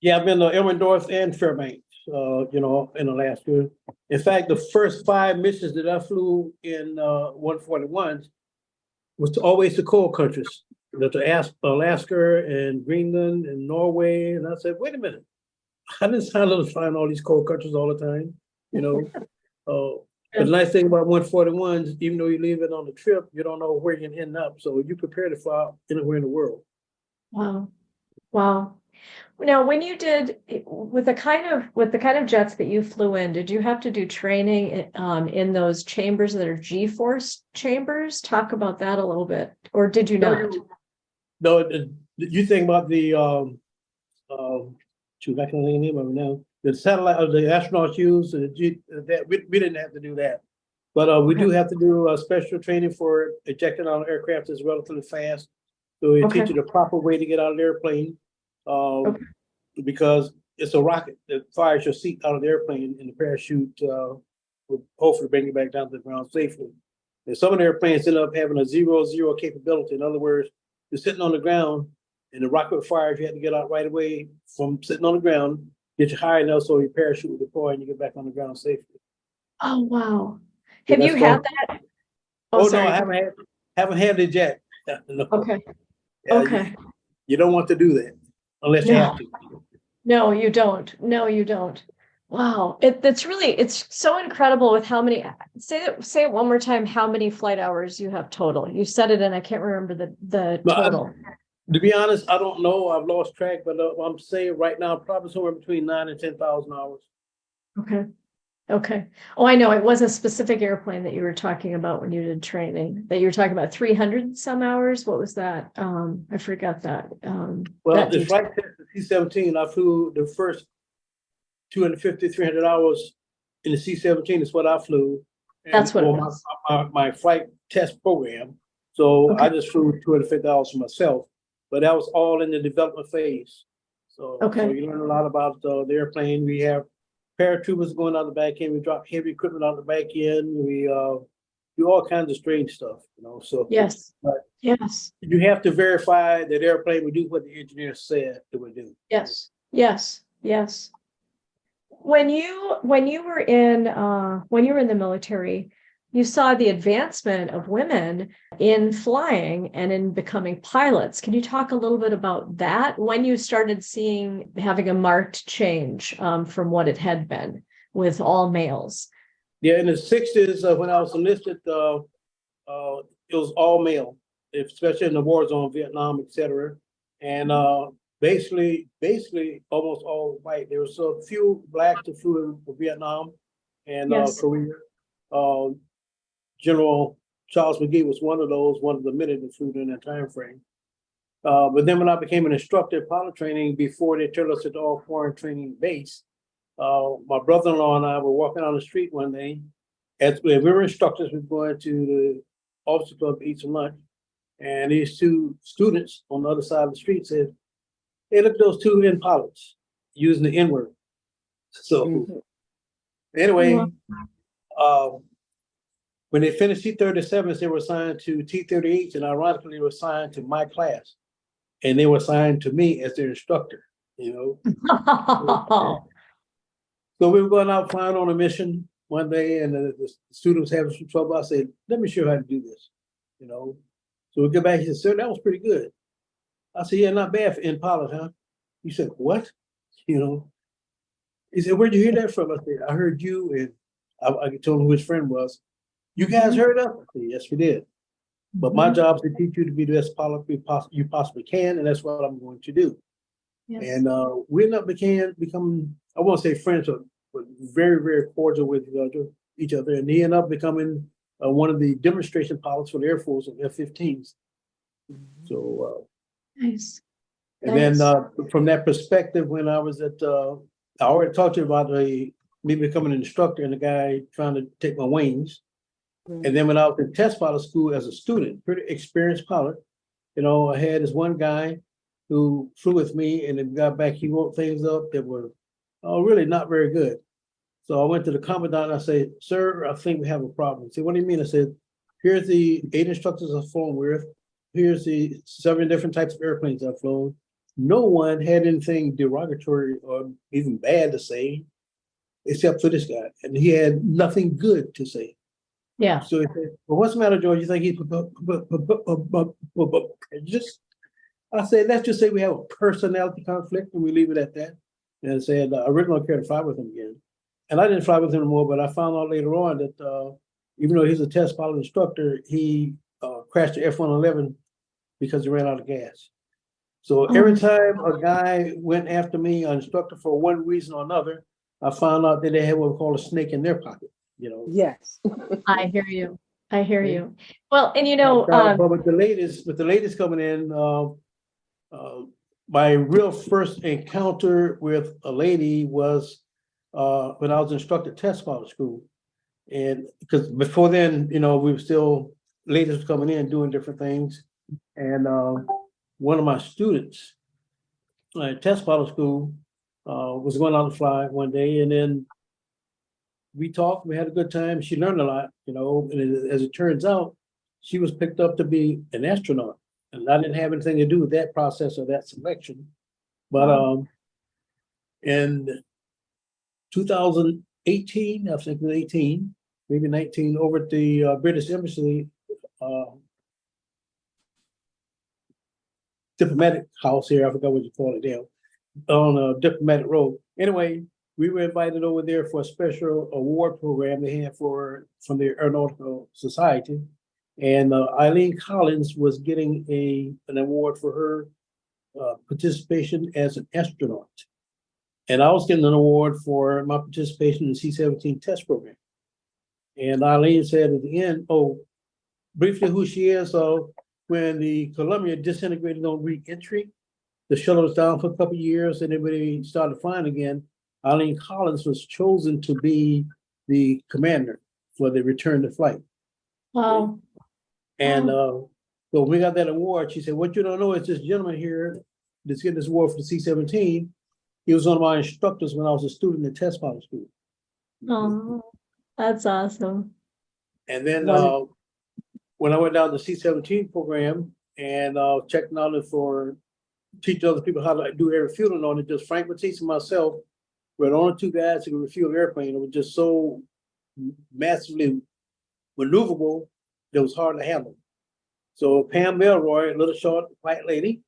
Yeah, I've been to Elmendorf and Fairbanks, in Alaska. In fact, the first 5 missions that I flew in 141s was always to cold countries, to Alaska and Greenland and Norway. And I said, wait a minute, I didn't sign up to fly in all these cold countries all the time, But the nice thing about 141s, even though you leave it on the trip, you don't know where you're gonna end up. So you prepare to fly anywhere in the world. Wow. Wow. Now, when you did with the kind of jets that you flew in, did you have to do training in those chambers that are G-force chambers? Talk about that a little bit, or did you not? No, you think about the I can't think of the name of it now. The satellite, the astronauts use that we didn't have to do that, but we do have to do special training for ejecting out of aircraft is relatively fast. So we teach you the proper way to get out of the airplane. Because it's a rocket that fires your seat out of the airplane, and the parachute will hopefully bring you back down to the ground safely. And some of the airplanes end up having a 0-0 capability. In other words, you're sitting on the ground and the rocket fires, you have to get out right away from sitting on the ground, get you high enough so your parachute will deploy and you get back on the ground safely. Oh, wow. Have you had that? Oh, no, I haven't had it yet. No. Okay. Yeah, okay. You don't want to do that unless you have to. No, you don't. No, you don't. Wow. It's so incredible with how many, say it one more time, how many flight hours you have total. You said it and I can't remember the total. To be honest, I don't know. I've lost track, but I'm saying right now, probably somewhere between 9,000 and 10,000 hours. Okay. Oh, I know. It was a specific airplane that you were talking about when you did training, that you were talking about 300 some hours. What was that? I forgot that. Well, the flight test, the C-17, I flew the first 250, 300 hours in the C-17 is what I flew. That's what it was. My flight test program. So I just flew 250 hours for myself, but that was all in the development phase. So you learn a lot about the airplane. We have paratroopers going out the back end. We drop heavy equipment out the back end. We do all kinds of strange stuff, So yes, you have to verify that airplane would do what the engineer said it would do. Yes. When you were in the military, you saw the advancement of women in flying and in becoming pilots. Can you talk a little bit about that? When you started having a marked change from what it had been? with all males. Yeah, in the 60s, when I was enlisted, it was all male, especially in the war zone, Vietnam, etc. And basically almost all white. There was a few blacks that flew in Vietnam and Yes. Korea. General Charles McGee was one of those, one of the many that flew during that time frame. But then when I became an instructor in pilot training, before they turned us into all foreign training base, my brother-in-law and I were walking on the street one day. As we were instructors, we were going to the officer club to eat some lunch. And these two students on the other side of the street said, "Hey, look at those two in pilots using the N-word." So anyway, when they finished T-37s, they were assigned to T-38s, and ironically, they were assigned to my class. And they were assigned to me as their instructor, you know. So we were going out flying on a mission one day, and the students having some trouble. I said, "Let me show you how to do this," you know. So we get back, he said, "Sir, that was pretty good." I said, "Yeah, not bad for in pilot, huh?" He said, "What?" You know. He said, "Where'd you hear that from?" I said, "I heard you," and I told him who his friend was. "You guys heard us?" I said, "Yes, we did. But my job is to teach you to be the best pilot you possibly can, and that's what I'm going to do." Yes. And we ended up becoming, I won't say friends, but very, very cordial with each other. And he ended up becoming one of the demonstration pilots for the Air Force of F-15s. So, Nice. and Nice. then from that perspective, when I was at, I already talked to you about me becoming an instructor and the guy trying to take my wings. And then when I was in test pilot school as a student, pretty experienced pilot, you know, I had this one guy who flew with me, and then got back, he wrote things up that were really not very good. So I went to the commandant and I said, "Sir, I think we have a problem." He said, "What do you mean?" I said, "Here's the 8 instructors I've flown with. Here's the 7 different types of airplanes I've flown. No one had anything derogatory or even bad to say, except for this guy. And he had nothing good to say." Yeah. So he said, "Well, what's the matter, George? You think he's just?" I said, "Let's just say we have a personality conflict and we leave it at that." And I said, "I really don't care to fly with him again." And I didn't fly with him anymore, but I found out later on that even though he's a test pilot instructor, he crashed the F-111 because he ran out of gas. So every time a guy went after me, an instructor, for one reason or another, I found out that they had what we call a snake in their pocket, you know. Yes. I hear you. I hear you. Well, and you know, But with the latest coming in, my real first encounter with a lady was when I was instructor at test pilot school. And because before then, you know, we were still, ladies were coming in doing different things. And one of my students at test pilot school was going out to fly one day, and then we talked, we had a good time. She learned a lot, you know, and as it turns out, she was picked up to be an astronaut. And I didn't have anything to do with that process or that selection. But in 2018, I think it was 18, maybe 19, over at the British Embassy diplomatic house here, I forgot what you call it there, on Diplomatic Road. Anyway, we were invited over there for a special award program they had from the Aeronautical Society. And Eileen Collins was getting an award for her participation as an astronaut. And I was getting an award for my participation in the C-17 test program. And Eileen said at the end, "Oh, briefly who she is. So when the Columbia disintegrated on re-entry, the shuttle was down for a couple of years and everybody started flying again. Eileen Collins was chosen to be the commander for the return to flight." wow. And so when we got that award, she said, "What you don't know is this gentleman here that's getting this award for the C-17. He was one of my instructors when I was a student at test pilot school." Oh, that's awesome. And then Wonderful. when I went down the C-17 program and checking out for teaching other people how to do air refueling on it, just Frank Matisse and myself were the only 2 guys who could refuel an airplane. It was just so massively maneuverable that it was hard to handle. So Pam Melroy, a little short white lady,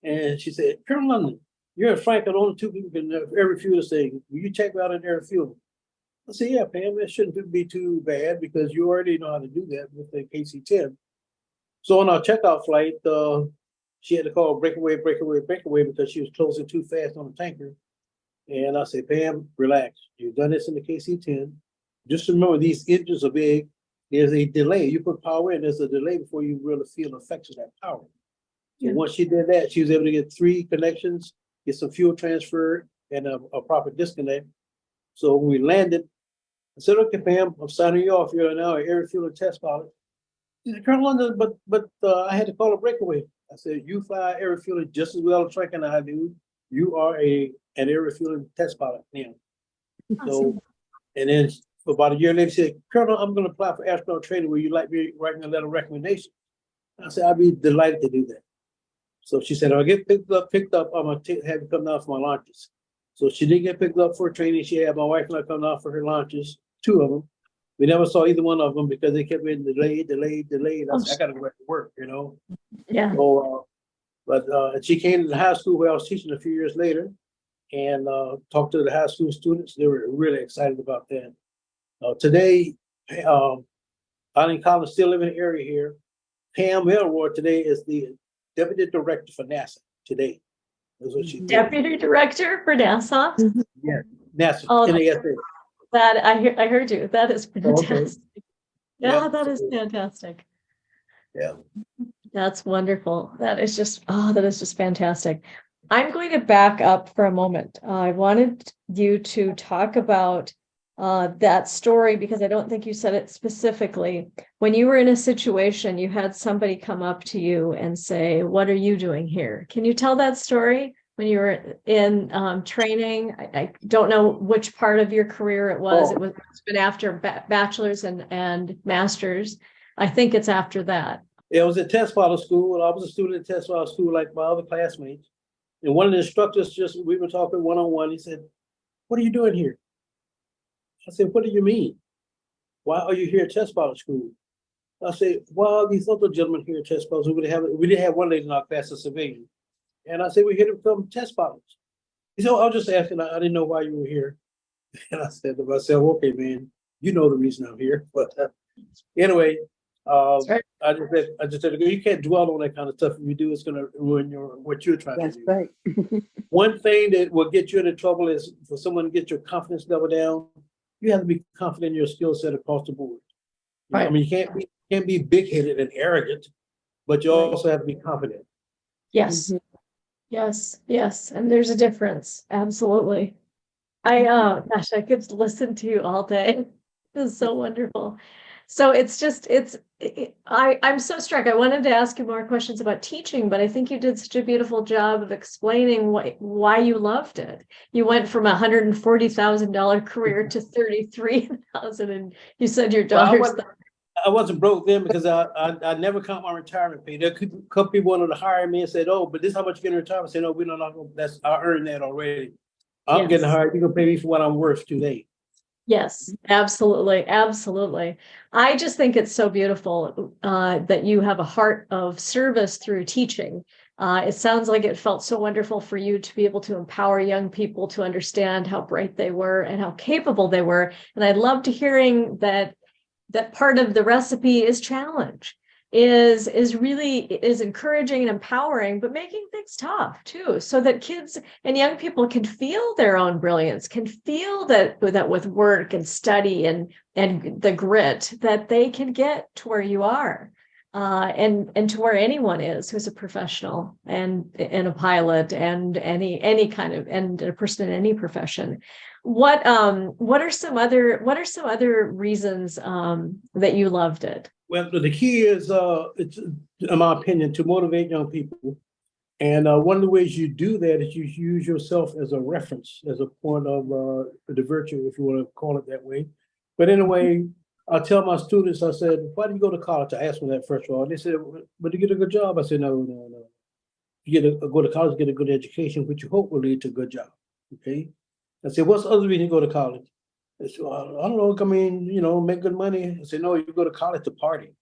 and she said, "Colonel London, you're and Frank are the only 2 people who can air refuel this thing. Will you check me out in air refueling?" I said, yeah, Pam, it shouldn't be too bad because you already know how to do that with the KC-10. So on our checkout flight, she had to call breakaway because she was closing too fast on the tanker. And I said, Pam, relax. You've done this in the KC-10. Just remember, these engines are big. There's a delay. You put power in, there's a delay before you really feel the effects of that power. So once she did that, she was able to get 3 connections, get some fuel transferred, and a proper disconnect. So when we landed, I said, okay, Pam, I'm signing you off. You're now an air fuel test pilot. She said, Colonel London, but I had to call a breakaway. I said, you fly air refueling just as well as Trek and I do. You are an air refueling test pilot now. Awesome. So, and then about a year later, she said, Colonel, I'm going to apply for astronaut training. Will you like me writing a letter of recommendation? I said, I'd be delighted to do that. So she said, I'll get picked up. I'm going to have you come down for my launches. So she did get picked up for training. She had my wife and I come down for her launches, 2 of them. We never saw either one of them because they kept getting delayed. I said, I got to go back to work, you know? Yeah. So, but she came to the high school where I was teaching a few years later and talked to the high school students. They were really excited about that. Today, Eileen Collins still live in the area here. Pam Elroy today is the Deputy Director for NASA today. That's what she did. Deputy Director for NASA? Yeah, NASA, Oh, NASA. that I heard you. That is fantastic. Okay. Yeah, Yeah. that is fantastic. Yeah. That's wonderful. That is just fantastic. I'm going to back up for a moment. I wanted you to talk about that story because I don't think you said it specifically. When you were in a situation, you had somebody come up to you and say, "What are you doing here?" Can you tell that story when you were in training? I don't know which part of your career it was. It's been after bachelor's and master's. I think it's after that. It was at test pilot school. I was a student at test pilot school like my other classmates. And one of the instructors we were talking one-on-one. He said, "What are you doing here?" I said, "What do you mean? Why are you here at test pilot school?" I said, "Well, these other gentlemen here at test pilot school, we did have one lady in our class, a civilian. And I said, we're here to become test pilots." He said, "Oh, I was just asking, I didn't know why you were here." And I said to myself, okay, man, you know the reason I'm here. But anyway, Right. I just said, you can't dwell on that kind of stuff. If you do, it's going to ruin what you're trying to do. That's right. One thing that will get you into trouble is for someone to get your confidence level down, you have to be confident in your skill set across the board. Right. I mean, you can't be big-headed and arrogant, but you also have to be confident. Yes. Yes. And there's a difference. Absolutely. Gosh, I could listen to you all day. This is so wonderful. So I'm so struck. I wanted to ask you more questions about teaching, but I think you did such a beautiful job of explaining why you loved it. You went from $140,000 career to $33,000, and you said your daughter's. I wasn't broke then because I never count my retirement pay. There could a couple people wanted to hire me and said, "Oh, but this is how much you get in retirement." I said, "No, we don't know. I earned that already. I'm getting hired. You can pay me for what I'm worth today." Yes, absolutely. I just think it's so beautiful that you have a heart of service through teaching. It sounds like it felt so wonderful for you to be able to empower young people to understand how bright they were and how capable they were. And I loved hearing that part of the recipe is challenge, is encouraging and empowering, but making things tough too, so that kids and young people can feel their own brilliance, can feel that with work and study and the grit that they can get to where you are, and to where anyone is who's a professional and a pilot and any kind of, and a person in any profession. What are some other reasons that you loved it? Well, the key is, it's, in my opinion, to motivate young people. And one of the ways you do that is you use yourself as a reference, as a point of the virtue, if you want to call it that way. But anyway, I tell my students, I said, "Why do you go to college?" I asked them that first of all. And they said, "But to get a good job." I said, No. You go to college, get a good education, which you hope will lead to a good job. Okay. I said, "What's the other reason you go to college?" They said, "Well, I don't know. I mean, make good money." I said, "No, you go to college to party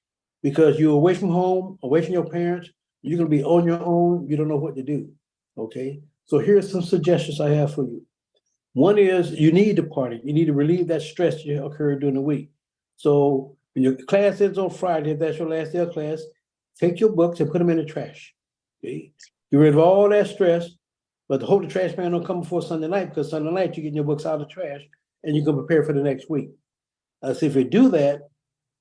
because you're away from home, away from your parents. You're going to be on your own. You don't know what to do. Okay. So here's some suggestions I have for you. One is you need to party. You need to relieve that stress that occurred during the week. So when your class is on Friday, if that's your last day of class, take your books and put them in the trash. Okay? Get rid of all that stress, but hope the trash man don't come before Sunday night, because Sunday night you're getting your books out of the trash and you can prepare for the next week. So if you do that,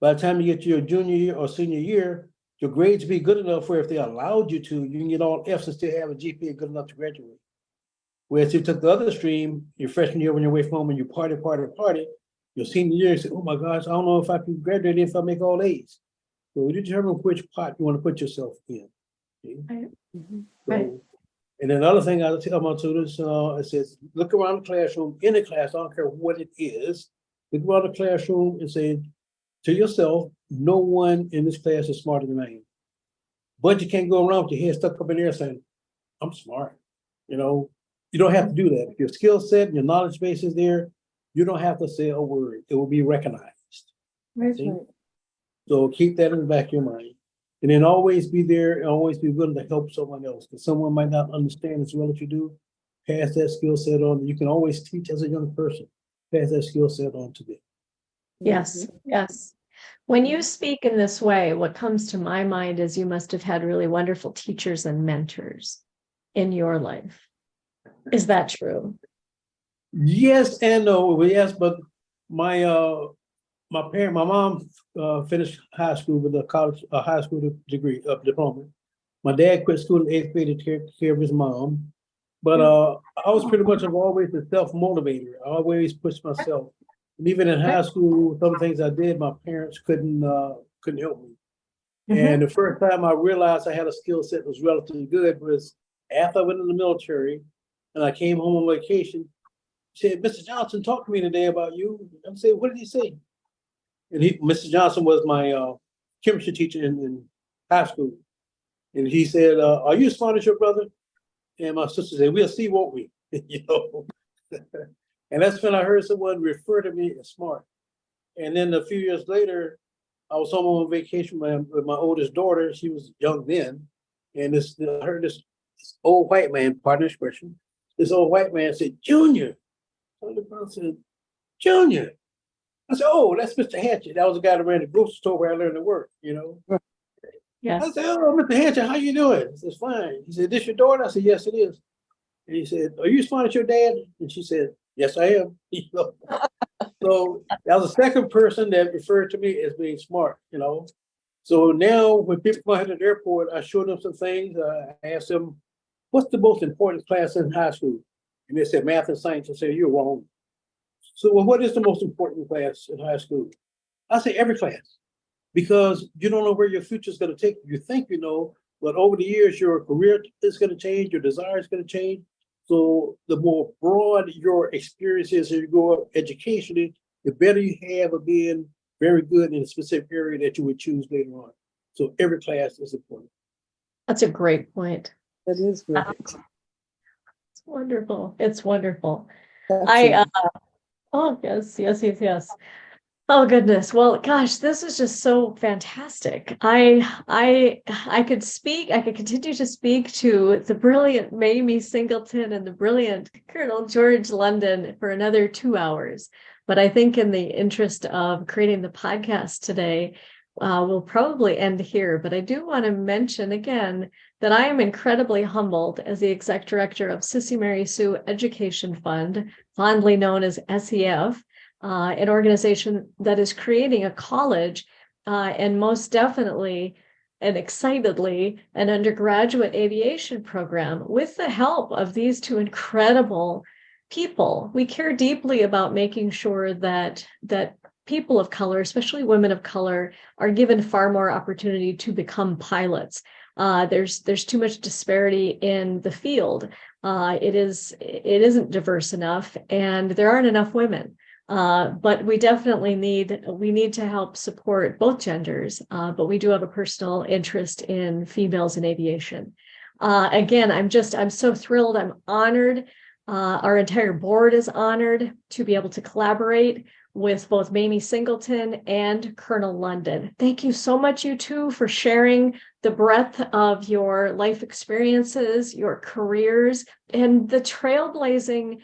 by the time you get to your junior year or senior year, your grades be good enough where if they allowed you to, you can get all Fs and still have a GPA good enough to graduate. Whereas if you took the other stream, your freshman year when you're away from home and you party, your senior year, you say, oh my gosh, I don't know if I can graduate if I make all A's. So you determine which pot you want to put yourself in. Okay? Right. So, and then another thing I tell my students, it says, look around the classroom, in the class, I don't care what it is, look around the classroom and say to yourself, no one in this class is smarter than I am. But you can't go around with your head stuck up in there saying, I'm smart. You know, you don't have to do that. If your skill set and your knowledge base is there, you don't have to say a word. It will be recognized. Right. See? So keep that in the back of your mind. And then always be there and always be willing to help someone else. Because someone might not understand as well as you do. Pass that skill set on. You can always teach as a young person. Pass that skill set on to them. Yes, yes. When you speak in this way, what comes to my mind is you must have had really wonderful teachers and mentors in your life. Is that true? Yes and no. Yes, but my mom finished high school with a high school degree, diploma. My dad quit school in 8th grade to take care of his mom. But I was pretty much always a self-motivator. I always pushed myself. And even in high school, some things I did, my parents couldn't help me. And the first time I realized I had a skill set that was relatively good was after I went in the military and I came home on vacation. He said, Mr. Johnson talked to me today about you. I said, what did he say? And Mr. Johnson was my chemistry teacher in high school. And he said, are you as smart as your brother? And my sister said, we'll see, won't we? You know. And that's when I heard someone refer to me as smart. And then a few years later, I was home on vacation with my oldest daughter. She was young then. And I heard this old white man, pardon the expression, this old white man said, Junior. I said, Junior. I said, oh, that's Mr. Hatchett. That was the guy that ran the grocery store where I learned to work, you know. Yeah. I said, oh, Mr. Hatchett, how you doing? He says, fine. He said, this your daughter? I said, yes, it is. And he said, are you smart as your dad? And she said, yes, I am. So that was the second person that referred to me as being smart, you know. So now when people come out at the airport, I show them some things. I ask them, what's the most important class in high school? And they said math and science. I said, you're wrong. So well, what is the most important class in high school? I say every class, because you don't know where your future is going to take you. You think you know, but over the years, your career is going to change, your desire is going to change. So the more broad your experiences as you go up educationally, the better you have of being very good in a specific area that you would choose later on. So every class is important. That's a great point. That is great. It's wonderful. It's wonderful. Excellent. Oh, yes. Oh goodness. Well, gosh, this is just so fantastic. I could continue to speak to the brilliant Mamie Singleton and the brilliant Colonel George London for another 2 hours. But I think in the interest of creating the podcast today, we'll probably end here. But I do want to mention again that I am incredibly humbled as the Exec Director of SissyMarySue Education Fund, fondly known as SEF, an organization that is creating a college and most definitely and excitedly an undergraduate aviation program with the help of these two incredible people. We care deeply about making sure that people of color, especially women of color, are given far more opportunity to become pilots. There's too much disparity in the field. It isn't diverse enough, and there aren't enough women. But we definitely need to help support both genders. But we do have a personal interest in females in aviation. Again, I'm so thrilled. I'm honored. Our entire board is honored to be able to collaborate with both Mamie Singleton and Colonel London. Thank you so much, you two, for sharing the breadth of your life experiences, your careers, and the trailblazing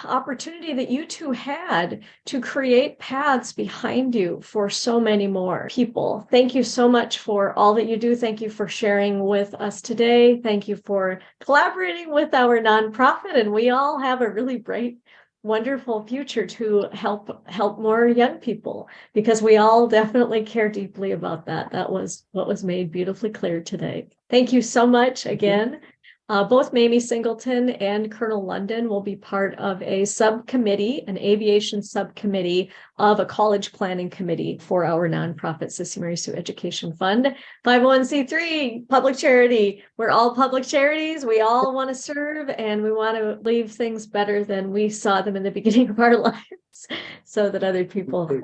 opportunity that you two had to create paths behind you for so many more people. Thank you so much for all that you do. Thank you for sharing with us today. Thank you for collaborating with our nonprofit, and we all have a really bright, wonderful future to help more young people, because we all definitely care deeply about that. That was what was made beautifully clear today. Thank you so much again. Both Mamie Singleton and Colonel London will be part of a subcommittee, an aviation subcommittee of a college planning committee for our nonprofit SissyMarySue Education Fund, 501c3 public charity. We're all public charities. We all want to serve, and we want to leave things better than we saw them in the beginning of our lives, so that other people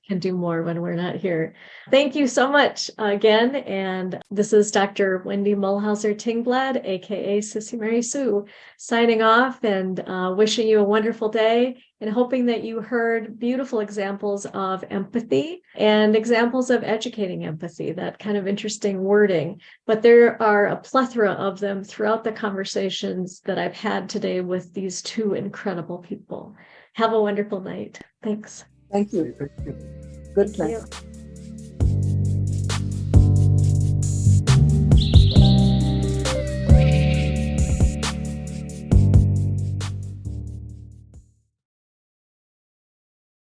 can do more when we're not here. Thank you so much again. And this is Dr. Wendy Mulhauser-Tingblad, aka SissyMarySue, signing off and wishing you a wonderful day, and hoping that you heard beautiful examples of empathy and examples of educating empathy, that kind of interesting wording. But there are a plethora of them throughout the conversations that I've had today with these two incredible people. Have a wonderful night. Thanks. Thank you. Good night.